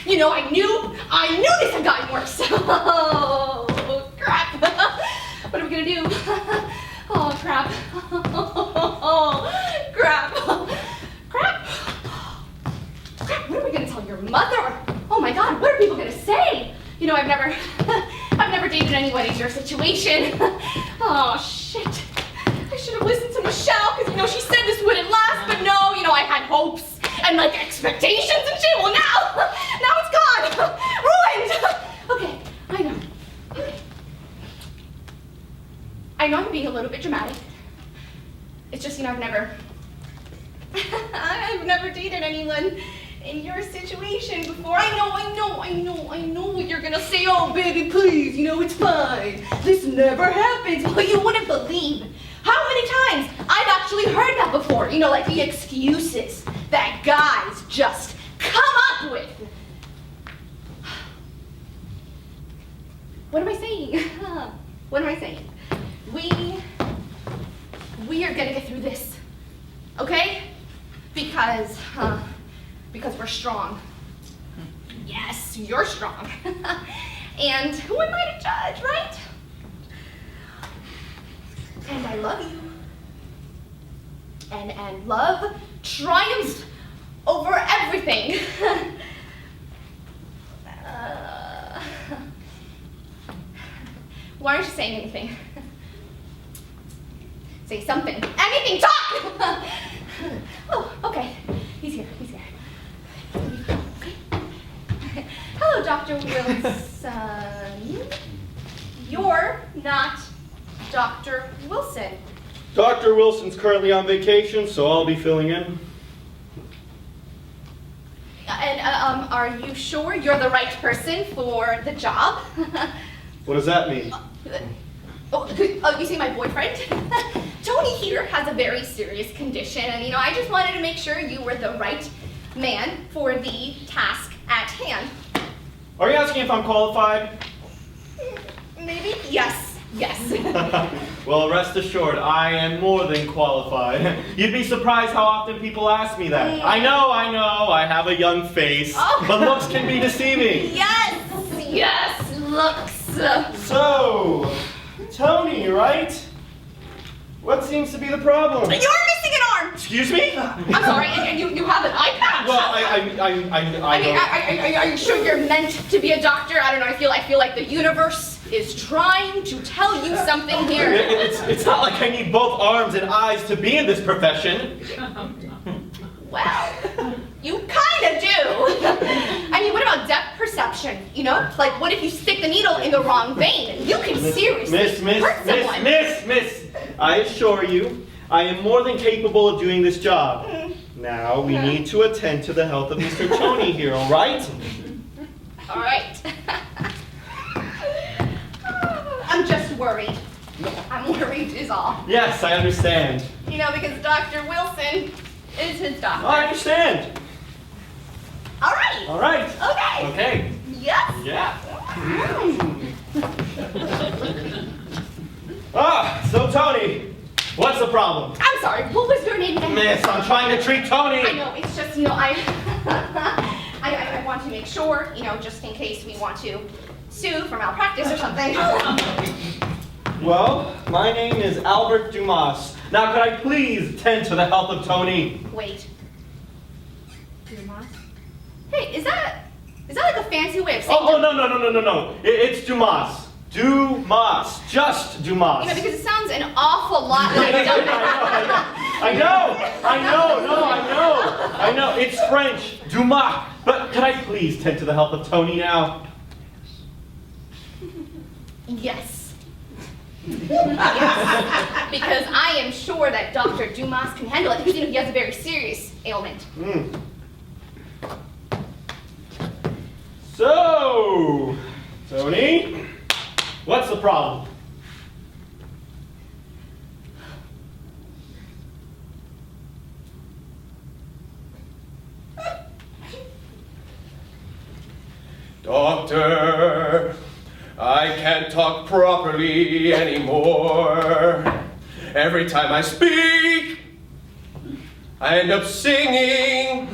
You know, I knew this had gotten worse. Oh, crap. What are we gonna do? Oh, crap. Oh, crap. Crap. Crap, what are we gonna tell your mother? Oh my God, what are people gonna say? You know, I've never dated anyone in your situation. Oh, shit. I should have listened to Michelle, because, you know, she said this wouldn't last, but no, you know, I had hopes and, like, expectations and shit. Well, now it's gone. Ruined. Okay, I know. Okay. I know I'm being a little bit dramatic. It's just, you know, I've never dated anyone in your situation before. I know what you're gonna say. Oh, baby, please, you know, it's fine. This never happens. Well, you wouldn't believe how many times I've actually heard that before. You know, like the excuses that guys just come up with. What am I saying? We are gonna get through this, okay? Because we're strong. Yes, you're strong. And who am I to judge, right? And I love you. And love triumphs over everything. Why aren't you saying anything? Say something. Anything, talk! Oh, okay. He's here. Okay. Hello, Dr. Wilson. You're not Dr. Wilson. Dr. Wilson's currently on vacation, so I'll be filling in. And are you sure you're the right person for the job? What does that mean? Oh, you see my boyfriend? Tony here has a very serious condition, and I just wanted to make sure you were the right man for the task at hand. Are you asking if I'm qualified? Maybe? Yes. Well, rest assured, I am more than qualified. You'd be surprised how often people ask me that. I know, I have a young face, but looks can be deceiving. Yes, looks. So, Tony, right? What seems to be the problem? You're missing an arm! Excuse me? I'm sorry, and you have an eye patch. Well, I mean, are you sure you're meant to be a doctor? I don't know, I feel like the universe is trying to tell you something here. It's not like I need both arms and eyes to be in this profession. Well, you kind of do. I mean, what about depth perception? Like what if you stick the needle in the wrong vein and you can seriously hurt someone? Miss, I assure you, I am more than capable of doing this job. Now, we need to attend to the health of Mr. Tony here, all right? All right. I'm just worried. I'm worried is all. Yes, I understand. Because Dr. Wilson is his doctor. I understand. All right. All right. Okay. Okay. Yes. Yeah. So Tony, what's the problem? I'm sorry, what was your name again? Miss, I'm trying to treat Tony. I know, it's just, I want to make sure, just in case we want to sue for malpractice or something. Well, my name is Albert Dumas. Now, could I please tend to the health of Tony? Wait. Dumas? Hey, is that like a fancy way of saying No. It's Dumas. Dumas. Just Dumas. Because it sounds an awful lot like I know. It's French. Dumas. But could I please tend to the health of Tony now? Yes. Yes. Because I am sure that Dr. Dumas can handle it because he has a very serious ailment. So, Tony, what's the problem? Doctor, I can't talk properly anymore. Every time I speak, I end up singing.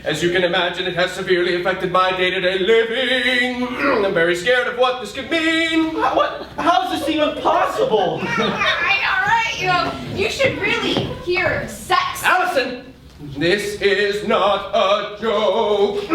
As you can imagine, it has severely affected my day-to-day living. I'm very scared of what this could mean. How is this even possible? I know, right? You should really hear sex. Allison, this is not a joke.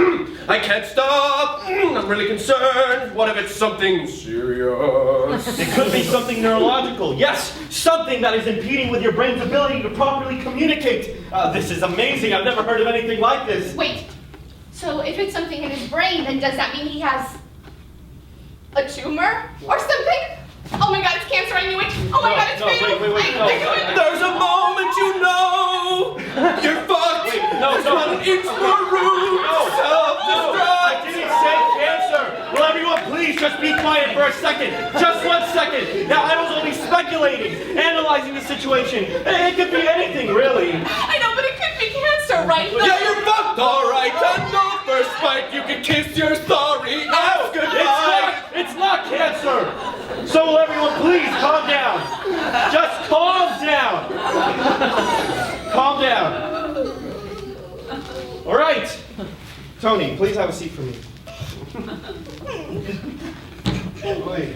I can't stop. I'm really concerned. What if it's something serious? It could be something neurological. Yes, something that is impeding with your brain's ability to properly communicate. This is amazing. I've never heard of anything like this. Wait, so if it's something in his brain, then does that mean he has a tumor or something? Oh my God, it's cancer, I knew it. Oh my God, it's fatal. Wait, no. There's a moment you know you're fucked. There's not an inch more room. I didn't say cancer. Will everyone please just be quiet for a second? Just 1 second. Now, I was only speculating, analyzing the situation. It could be anything, really. I know, but it could be cancer, right? Yeah, you're fucked, all right. On no first bite, you can kiss your sorry ass goodbye. It's not cancer. So will everyone please Tony, please have a seat for me. Oi.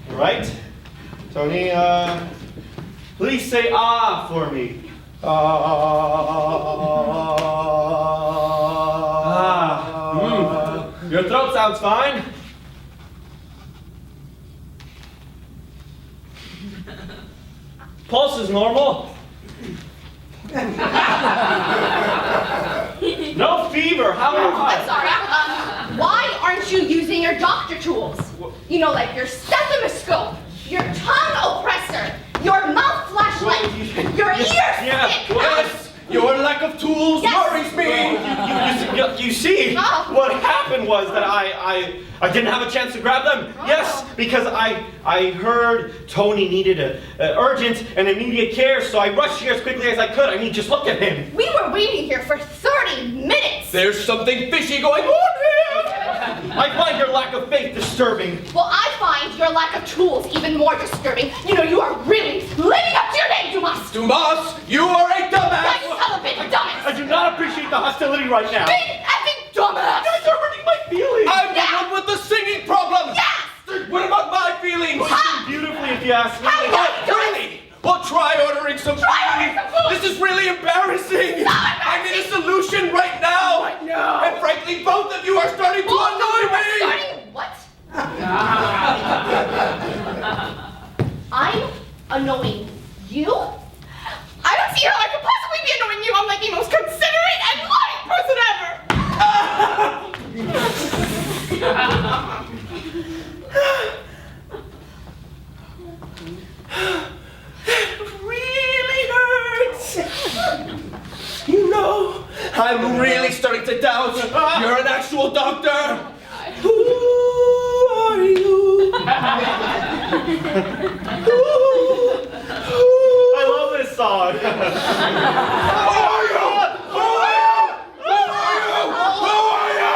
All right? Tony, please say ah for me. Your throat sounds fine. Pulse is normal. No fever. How I'm hot? sorry. Why aren't you using your doctor tools? You know, like your stethoscope, your tongue oppressor, your mouth flashlight, your ear stick. Yes. Your lack of tools Yes. worries me. You see, Oh. what happened was that I didn't have a chance to grab them. Oh. Yes, because I heard Tony needed a urgent and immediate care, so I rushed here as quickly as I could. I mean, just look at him. We were waiting here for 30 minutes. There's something fishy going on here. I find your lack of faith disturbing. Well, I find your lack of tools even more disturbing. You know, you are really living up to your name, Dumas. Dumas, you are a Now dumbass. you tell a bit dumbass. I do not appreciate the hostility right now. Big effing dumbass. You guys are hurting my feelings. I'm Yeah. the one with the singing problem. Yes. What about my feelings? Huh? Beautifully, if you ask me. How you got it, Really? Well, try ordering some food. Try ordering some food. This is really embarrassing. So I need a solution right now. Right now. And frankly, both of you are starting to annoy me. Starting what? I'm annoying you? I don't see how I could possibly be annoying you. I'm like the most considerate and loving person ever. It really hurts. You know, I'm really starting to doubt you're an actual doctor. Who are you? I love this song. Who are you? Who are you? Who are you? Who are you?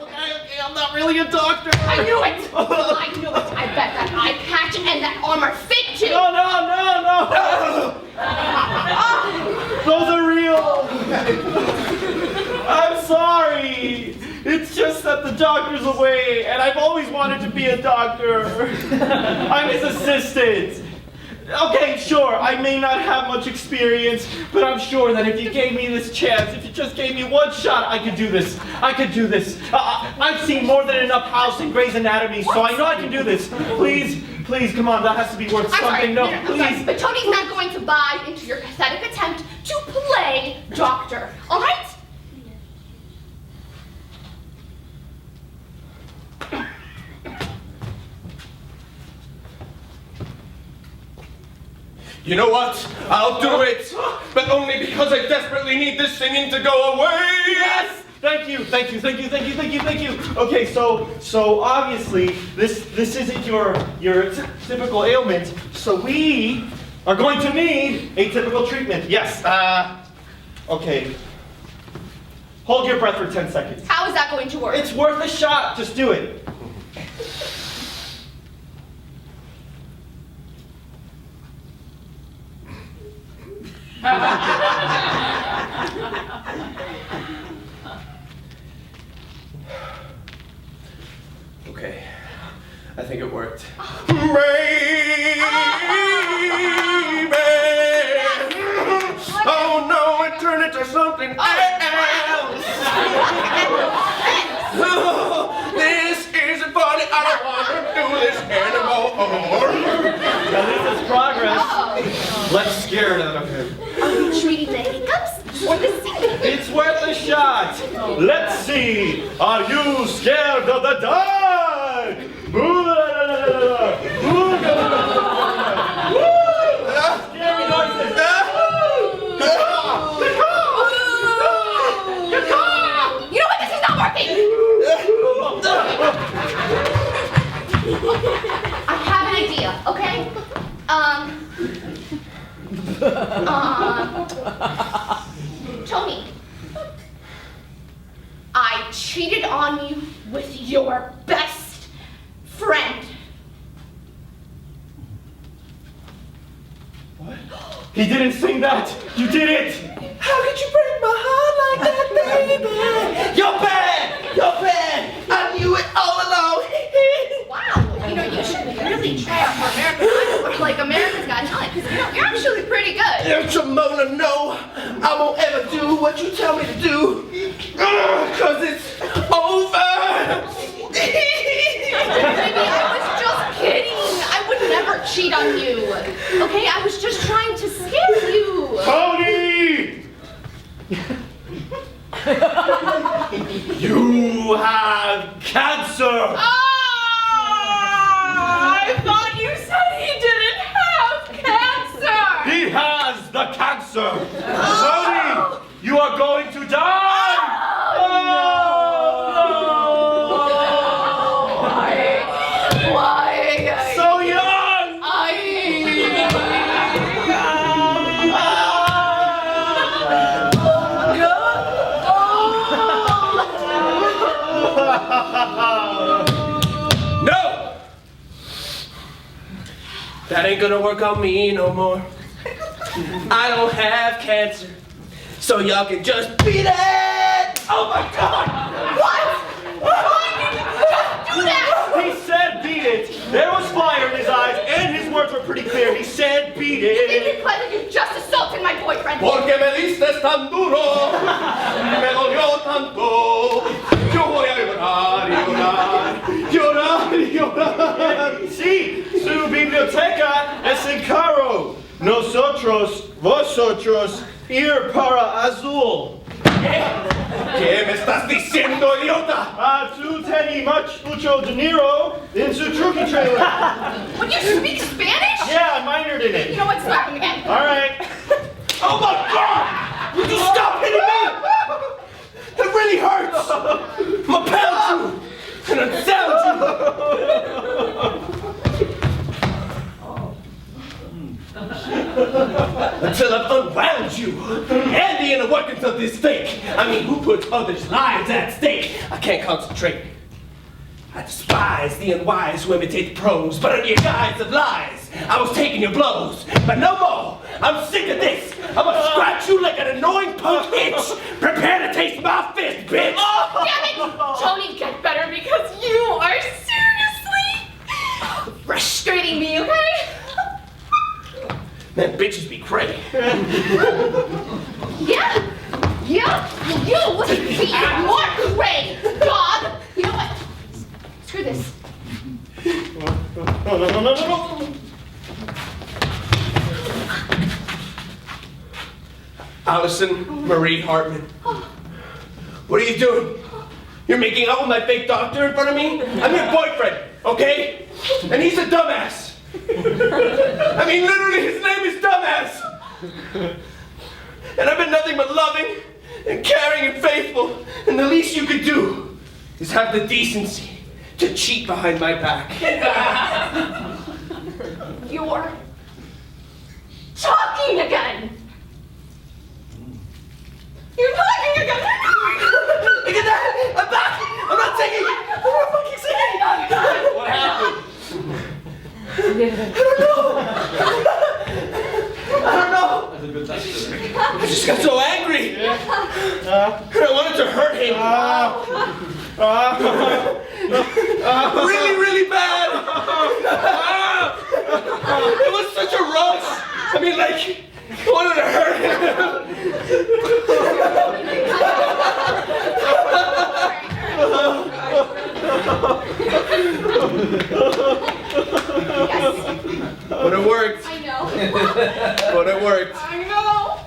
Okay, I'm not really a doctor. I knew it. I knew it. I bet that eye patch and that arm are fake too. No. Those are real. I'm sorry. It's just that the doctor's away, and I've always wanted to be a doctor. I'm his assistant. Okay, sure, I may not have much experience, but I'm sure that if you gave me this chance, if you just gave me one shot, I could do this. I could do this. I've seen more than enough House and Grey's Anatomy, so I know I can do this. Please, come on, that has to be worth I'm sorry. something. No, I'm sorry, please. but Tony's not going to buy into your pathetic attempt to play doctor. All right? You know what? I'll do it, but only because I desperately need this singing to go away. Yes. Thank you. Okay, so obviously this isn't your typical ailment. So we are going to need a typical treatment. Yes. Okay. Hold your breath for 10 seconds. How is that going to work? It's worth a shot. Just do it. Okay, I think it worked. Baby! Oh no, it turned into something else! This isn't funny, I don't want to do this anymore! Now this is progress. Let's scare it out of him. Are you treating the hiccups or the singing? It's worth a shot. Let's see. Are you scared of the dark? Scary noises. You know what? This is not working. I have an idea, okay? Tony, I cheated on you with your best friend. What? He didn't sing that. You did it. How could you break my heart like that, baby. You're bad. You're bad. I knew it all along. Wow, you should really try out for American Idol or like America's Got Talent, because you're actually pretty good. Ramona, no. I won't ever do what you tell me to do. Cause it's over. Baby, I was just kidding. I would never cheat on you. Okay, I was just trying to scare you. Tony! You have cancer! I thought you said he didn't have cancer. He has the cancer! Tony! You are going to die! Why? So young! No! That ain't gonna work on me no more. I don't have cancer, so y'all can just beat it! Oh my God! What? Why did you just do that? He said beat it! There was fire in his eyes, and his words were pretty clear. He said beat You it! made me play like you just assaulted my boyfriend. Porque me diste tan duro, me dolió tanto. Yo voy a llorar, llorar. Sí, su biblioteca es en caro. Nosotros, vosotros, ir para azul. ¿Qué me estás diciendo, idiota? Tú tení mucho dinero in su trucky trailer. When you speak Spanish? Yeah, I minored in You it. know what? Slap him again. All right. Oh my God! Would you stop hitting me? It really hurts. I'm gonna pound you and unsound you. Until I've unwound you and the inner workings of this fake. I mean, who puts others' lives at stake? I can't concentrate. I despise the unwise who imitate the pros, but under your guise of lies, I was taking your blows. But no more. I'm sick of this. I'm gonna scratch you like an annoying punk itch. Prepare to taste my fist, bitch. Damn it! Tony, get better because you are seriously frustrating me, okay? Man, bitches be crazy. Yeah, you would be more gray, dog. You know what? Screw this. No. Allison Marie Hartman. What are you doing? You're making out with my fake doctor in front of me? I'm your boyfriend, okay? And he's a dumbass. I mean, literally, his name is Dumbass. And I've been nothing but loving and caring and faithful. And the least you could do is have the decency to cheat behind my back. You're talking again. You're talking again. Look at that! I'm back! I'm not singing! I'm not fucking singing! What happened? I don't know. I just got so angry. And I wanted to hurt him. Really, really bad. It was such a rush. I mean, like, I wanted to hurt Yes, But it worked. I know. But it worked. I know.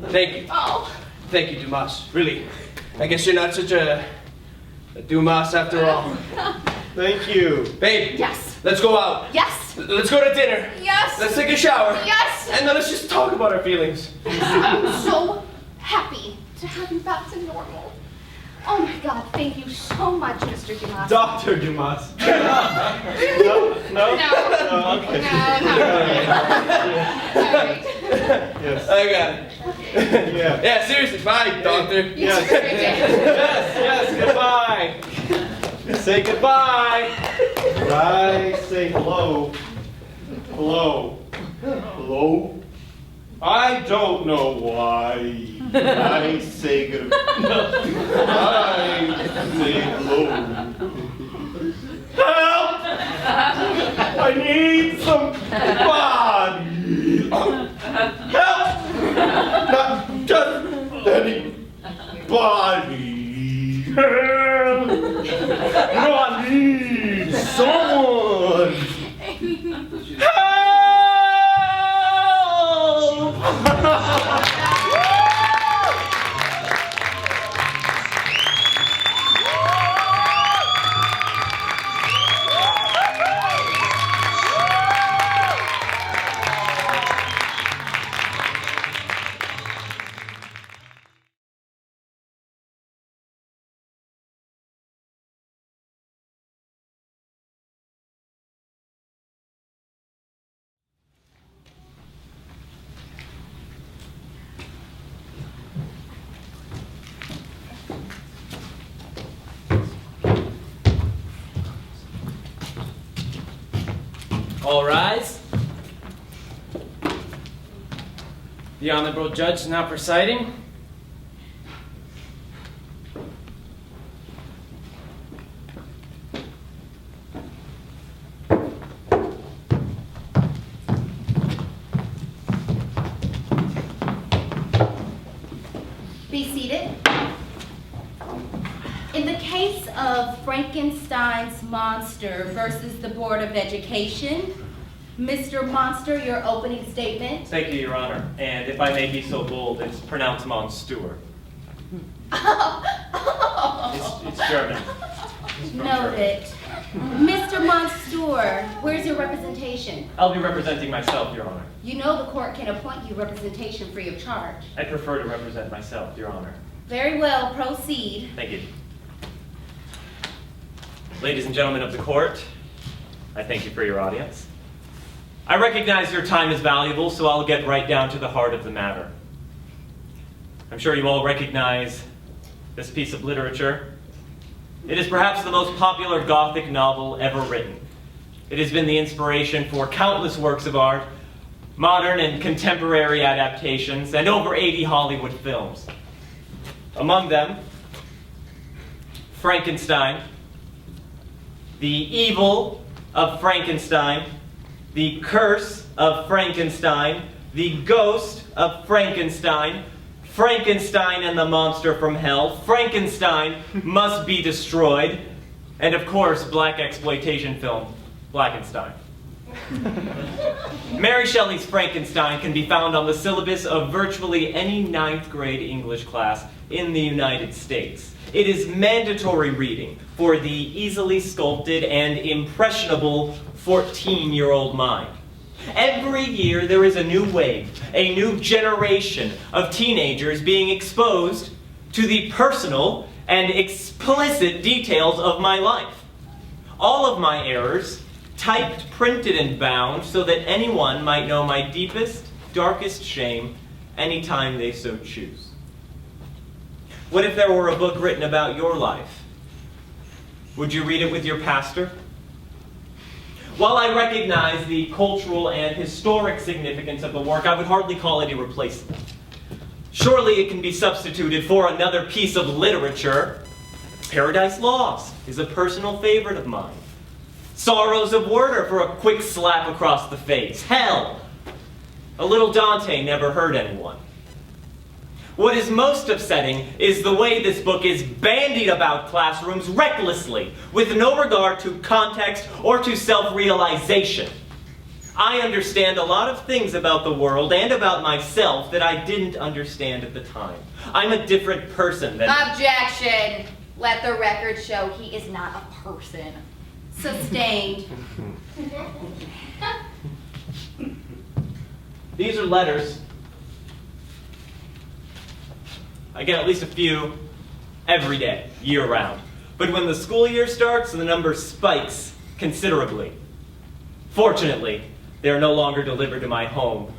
Thank you. Oh. Thank you, Dumas. Really. I guess you're not such a Dumas after all. Thank you. Babe. Yes. Let's go out. Yes. Let's go to dinner. Yes. Let's take a shower. Yes. And then let's just talk about our feelings. I'm so happy to have you back to normal. Oh my God, thank you so much, Mr. Dumas. Dr. Dumas. No? No. Okay. All right. Yes. I got it. Yeah. Yeah, seriously, bye, doctor. You too, great day. Yes, goodbye. Say goodbye. Bye. Say hello. Hello. Hello. I don't know why. I say good. I say hello. Help! I need somebody. Help! Not just anybody. Help! No, I need someone. All rise. The Honorable Judge now presiding. Be seated. In the case of Frankenstein's Monster versus the Board of Education, Mr. Monster, your opening statement. Thank you, Your Honor. And if I may be so bold, it's pronounced Monster. It's German. It's from Noted. Mr. Monster, where's your representation? I'll be representing myself, Your Honor. You know the court can appoint you representation free of charge. I prefer to represent myself, Your Honor. Very well, proceed. Thank you. Ladies and gentlemen of the court, I thank you for your audience. I recognize your time is valuable, so I'll get right down to the heart of the matter. I'm sure you all recognize this piece of literature. It is perhaps the most popular Gothic novel ever written. It has been the inspiration for countless works of art, modern and contemporary adaptations, and over 80 Hollywood films. Among them, Frankenstein, The Evil of Frankenstein, The Curse of Frankenstein, The Ghost of Frankenstein, Frankenstein and the Monster from Hell, Frankenstein Must Be Destroyed, and of course, black exploitation film, Blackenstein. Mary Shelley's Frankenstein can be found on the syllabus of virtually any 9th grade English class in the United States. It is mandatory reading for the easily sculpted and impressionable 14-year-old mind. Every year there is a new wave, a new generation of teenagers being exposed to the personal and explicit details of my life. All of my errors, typed, printed, and bound so that anyone might know my deepest, darkest shame anytime they so choose. What if there were a book written about your life? Would you read it with your pastor? While I recognize the cultural and historic significance of the work, I would hardly call it irreplaceable. Surely it can be substituted for another piece of literature. Paradise Lost is a personal favorite of mine. Sorrows of Werther for a quick slap across the face. Hell! A little Dante never hurt anyone. What is most upsetting is the way this book is bandied about classrooms recklessly, with no regard to context or to self-realization. I understand a lot of things about the world and about myself that I didn't understand at the time. I'm a different person than... Objection! Let the record show he is not a person. Sustained. These are letters. I get at least a few every day, year-round. But when the school year starts, the number spikes considerably. Fortunately, they are no longer delivered to my home.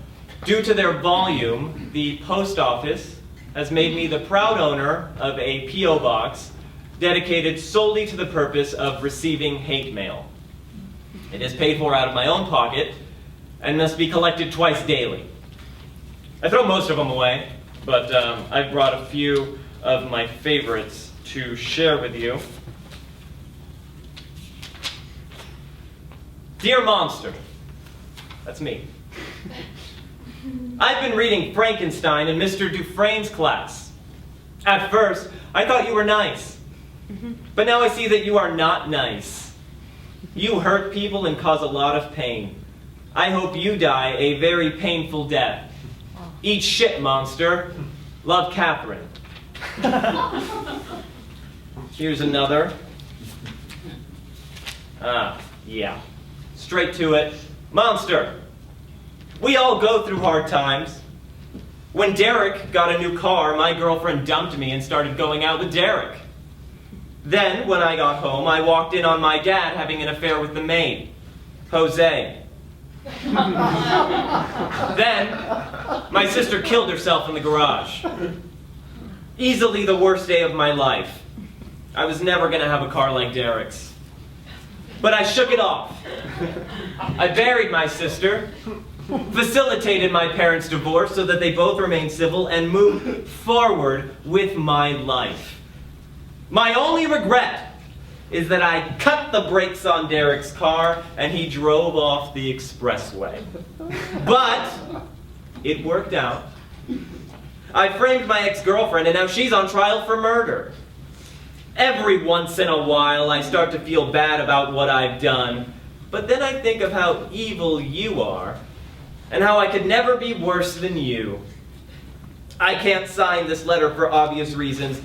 Due to their volume, the post office has made me the proud owner of a P.O. box dedicated solely to the purpose of receiving hate mail. It is paid for out of my own pocket and must be collected twice daily. I throw most of them away, but I've brought a few of my favorites to share with you. Dear Monster, that's me. I've been reading Frankenstein in Mr. Dufresne's class. At first, I thought you were nice. But now I see that you are not nice. You hurt people and cause a lot of pain. I hope you die a very painful death. Eat shit, monster. Love, Catherine. Here's another. Yeah. Straight to it. Monster. We all go through hard times. When Derek got a new car, my girlfriend dumped me and started going out with Derek. Then, when I got home, I walked in on my dad having an affair with the maid, Jose. Then, my sister killed herself in the garage. Easily the worst day of my life. I was never going to have a car like Derek's. But I shook it off. I buried my sister, facilitated my parents' divorce so that they both remained civil, and moved forward with my life. My only regret is that I cut the brakes on Derek's car and he drove off the expressway. But it worked out. I framed my ex-girlfriend and now she's on trial for murder. Every once in a while I start to feel bad about what I've done, but then I think of how evil you are and how I could never be worse than you. I can't sign this letter for obvious reasons.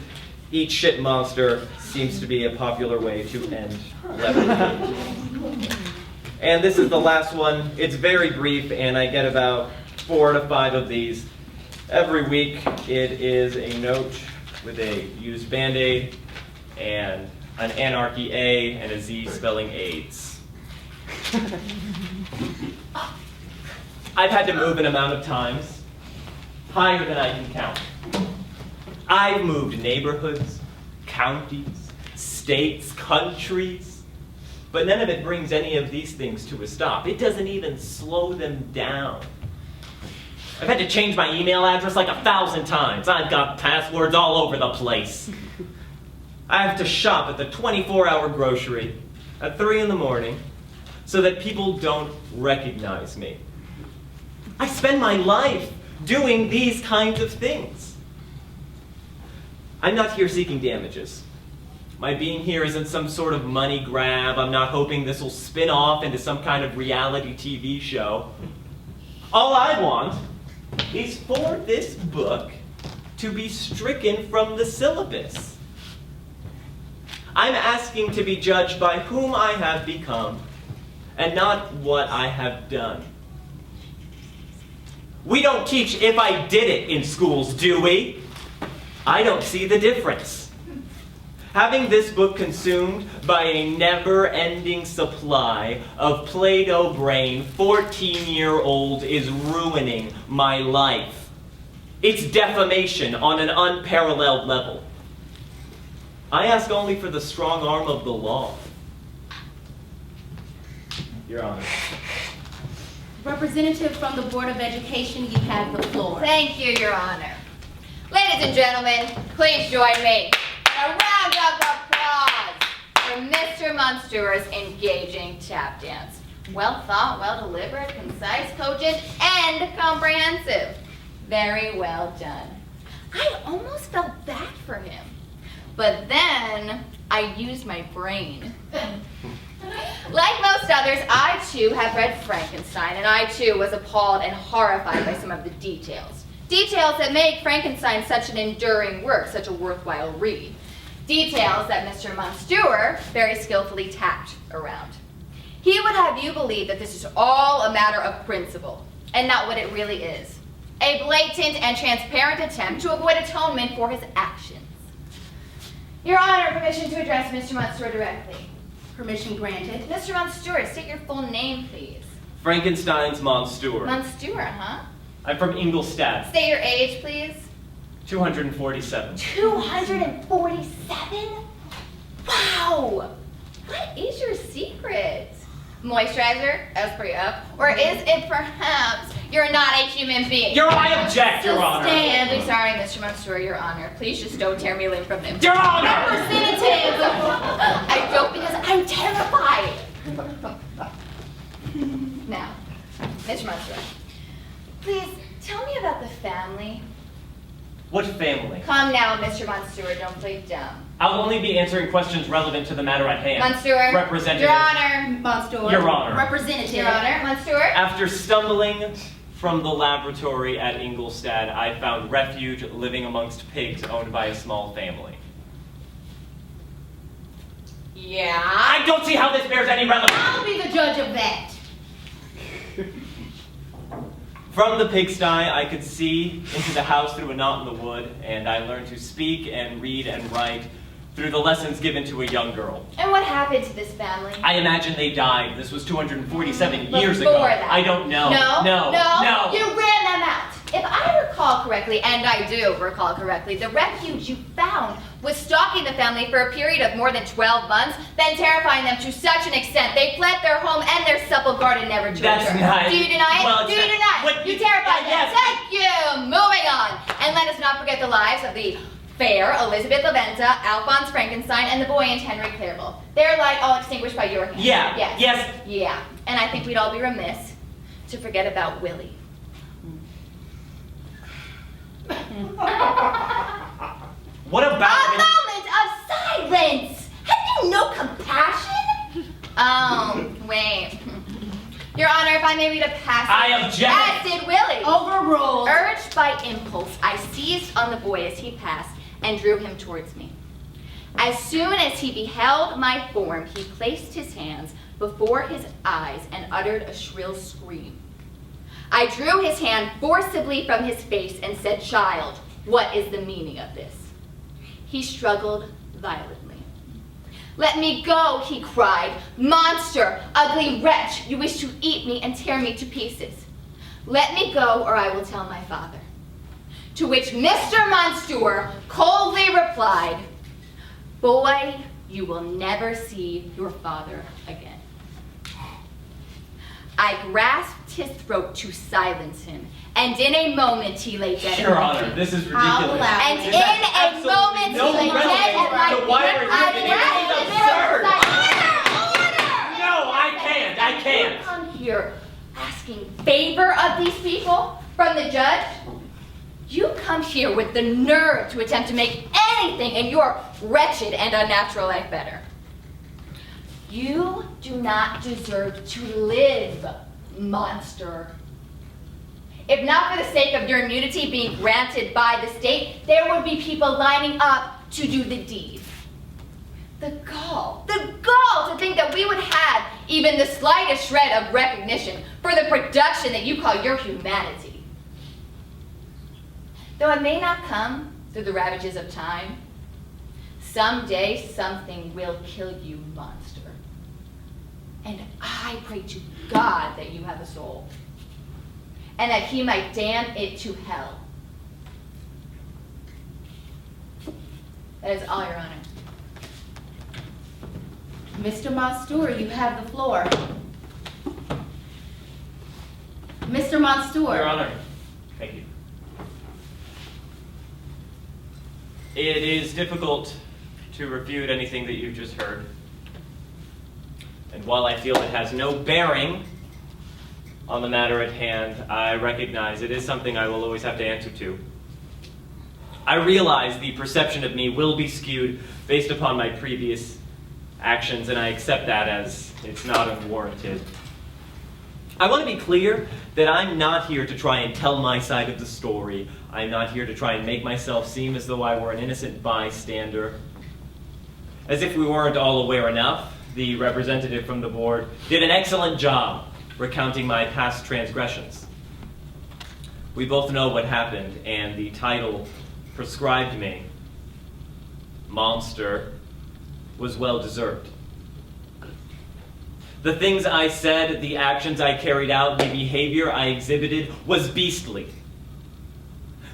Eat shit, monster seems to be a popular way to end letters. And this is the last one. It's very brief, and I get about 4 to 5 of these every week. It is a note with a used Band-Aid and an Anarchy A and a Z spelling AIDS. I've had to move an amount of times, higher than I can count. I've moved neighborhoods, counties, states, countries, but none of it brings any of these things to a stop. It doesn't even slow them down. I've had to change my email address like 1,000 times. I've got passwords all over the place. I have to shop at the 24-hour grocery at 3 in the morning so that people don't recognize me. I spend my life doing these kinds of things. I'm not here seeking damages. My being here isn't some sort of money grab. I'm not hoping this will spin off into some kind of reality TV show. All I want is for this book to be stricken from the syllabus. I'm asking to be judged by whom I have become and not what I have done. We don't teach if I did it in schools, do we? I don't see the difference. Having this book consumed by a never-ending supply of Play-Doh brain 14-year-old is ruining my life. It's defamation on an unparalleled level. I ask only for the strong arm of the law. Your Honor. Representative from the Board of Education, you have the floor. Thank you, Your Honor. Ladies and gentlemen, please join me in a round of applause for Mr. Munster's engaging tap dance. Well thought, well delivered, concise, cogent, and comprehensive. Very well done. I almost felt bad for him, but then I used my brain. Like most others, I too have read Frankenstein, and I too was appalled and horrified by some of the details. Details that make Frankenstein such an enduring work, such a worthwhile read. Details that Mr. Munster very skillfully tapped around. He would have you believe that this is all a matter of principle, and not what it really is. A blatant and transparent attempt to avoid atonement for his actions. Your Honor, permission to address Mr. Munster directly. Permission granted. Mr. Munster, state your full name, please. Frankenstein's Monster. Munster, huh? I'm from Ingolstadt. State your age, please. 247. 247? Wow! What is your secret? Moisturizer? Esprit up? Or is it perhaps you're not a human being? I object, Your Honor. Understandably sorry, Mr. Monsieur, Your Honor. Please just don't tear me limb from limb. Your Honor! Representative! I joke because I'm terrified. Now, Mr. Monsieur, please tell me about the family. What family? Come now, Mr. Monsieur, don't play dumb. I'll only be answering questions relevant to the matter at hand. Monsieur. Representative. Your Honor. Monsieur. Your Honor. Representative. Your Honor. Monsieur. After stumbling from the laboratory at Ingolstadt, I found refuge living amongst pigs owned by a small family. Yeah. I don't see how this bears any relevance. I'll be the judge of that. From the pigsty, I could see into the house through a knot in the wood, and I learned to speak and read and write through the lessons given to a young girl. And what happened to this family? I imagine they died. This was 247 years Before ago. that. I don't know. No. No. You ran them out. If I recall correctly, and I do recall correctly, the refuge you found was stalking the family for a period of more than 12 months, then terrifying them to such an extent they fled their home and their supple garden never to That's return. not- Do you deny it? well, Do you it's- deny it? what- You terrified them. yes. Thank you. Moving on. And let us not forget the lives of the fair Elizabeth Laventa, Alphonse Frankenstein, and the buoyant Henry Clerval. Their light all extinguished by your hand. Yeah. Yes. Yeah. And I think we'd all be remiss to forget about Willie. What about him? moment of silence! Have you no compassion? Wait. Your Honor, if I may read a passage. I object. As did Willie. Overruled. Urged by impulse, I seized on the boy as he passed and drew him towards me. As soon as he beheld my form, he placed his hands before his eyes and uttered a shrill scream. I drew his hand forcibly from his face and said, "Child, what is the meaning of this?" He struggled violently. "Let me go," he cried. "Monster, ugly wretch, you wish to eat me and tear me to pieces. Let me go or I will tell my father." To which Mr. Monsieur coldly replied, "Boy, you will never see your father again." I grasped his throat to silence him, and in a moment he lay dead Your at my Honor, feet. this is I'll ridiculous. allow And it. in There's a absolutely moment no he lay dead at my relevance feet. to why we're I doing grasped this. his This is absurd. throat. No, I can't. I You can't. come here asking favor of these people from the judge? You come here with the nerve to attempt to make anything in your wretched and unnatural life better. You do not deserve to live, monster. If not for the sake of your immunity being granted by the state, there would be people lining up to do the deed. The gall to think that we would have even the slightest shred of recognition for the production that you call your humanity. Though it may not come through the ravages of time, someday something will kill you, monster. And I pray to God that you have a soul, and that he might damn it to hell. That is all, Your Honor. Mr. Monsieur, you have the floor. Mr. Monsieur. Your Honor, thank you. It is difficult to refute anything that you've just heard. And while I feel it has no bearing on the matter at hand, I recognize it is something I will always have to answer to. I realize the perception of me will be skewed based upon my previous actions, and I accept that as it's not unwarranted. I want to be clear that I'm not here to try and tell my side of the story. I'm not here to try and make myself seem as though I were an innocent bystander. As if we weren't all aware enough, the representative from the board did an excellent job recounting my past transgressions. We both know what happened, and the title prescribed me, monster, was well deserved. The things I said, the actions I carried out, the behavior I exhibited was beastly.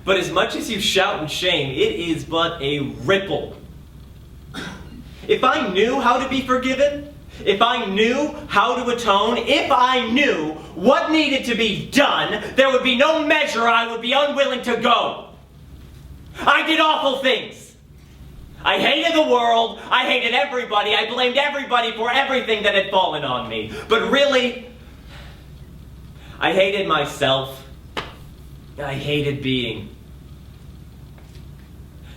But as much as you shout in shame, it is but a ripple. If I knew how to be forgiven, If I knew how to atone, if I knew what needed to be done, there would be no measure I would be unwilling to go. I did awful things. I hated the world, I hated everybody, I blamed everybody for everything that had fallen on me. But really, I hated myself. I hated being.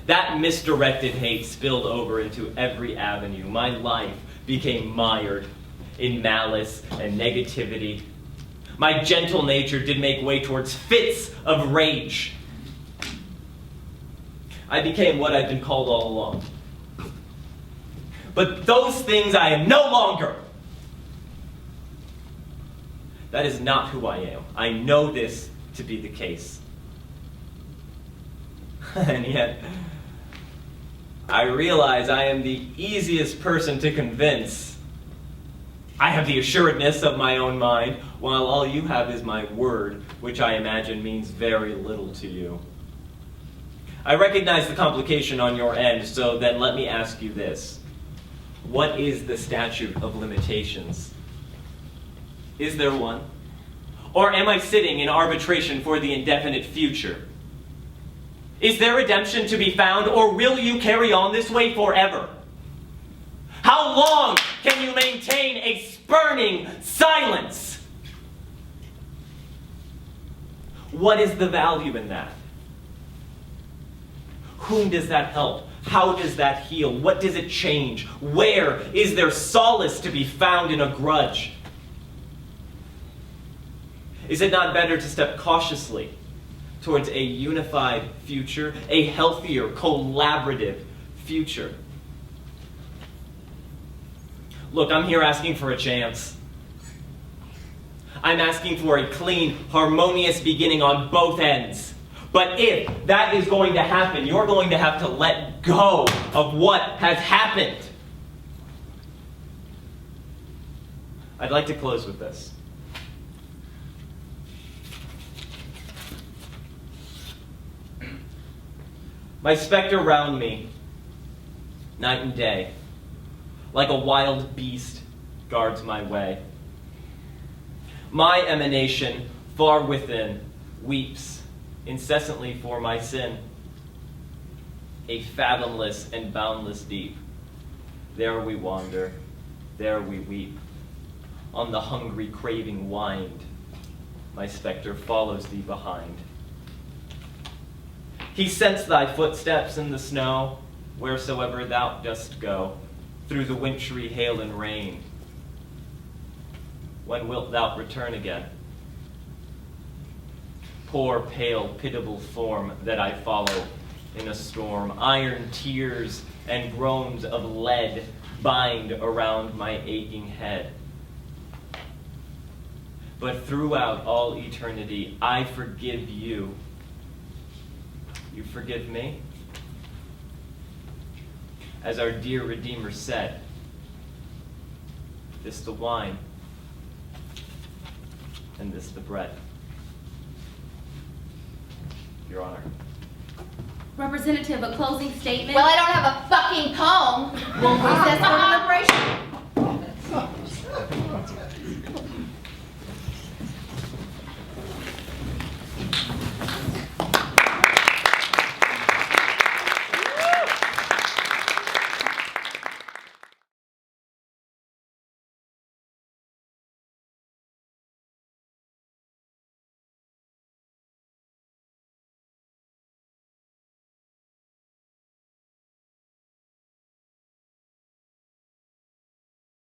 That misdirected hate spilled over into every avenue. My life became mired in malice and negativity. My gentle nature did make way towards fits of rage. I became what I'd been called all along. But those things I am no longer. That is not who I am. I know this to be the case. And yet, I realize I am the easiest person to convince. I have the assuredness of my own mind, while all you have is my word, which I imagine means very little to you. I recognize the complication on your end, so then let me ask you this. What is the statute of limitations? Is there one? Or am I sitting in arbitration for the indefinite future? Is there redemption to be found, or will you carry on this way forever? How long can you maintain a spurning silence? What is the value in that? Whom does that help? How does that heal? What does it change? Where is there solace to be found in a grudge? Is it not better to step cautiously towards a unified future, a healthier, collaborative future? Look, I'm here asking for a chance. I'm asking for a clean, harmonious beginning on both ends. But if that is going to happen, you're going to have to let go of what has happened. I'd like to close with this. My specter round me, night and day, like a wild beast, guards my way. My emanation, far within, weeps incessantly for my sin. A fathomless and boundless deep. There we wander, there we weep. On the hungry craving wind, my specter follows thee behind. He scents thy footsteps in the snow, wheresoever thou dost go, through the wintry hail and rain. When wilt thou return again? Poor, pale, pitiable form that I follow in a storm. Iron tears and groans of lead bind around my aching head. But throughout all eternity, I forgive you. You forgive me? As our dear Redeemer said, this the wine, and this the bread. Your Honor. Representative, a closing statement. Well, I don't have a fucking poem. We'll recess for deliberation.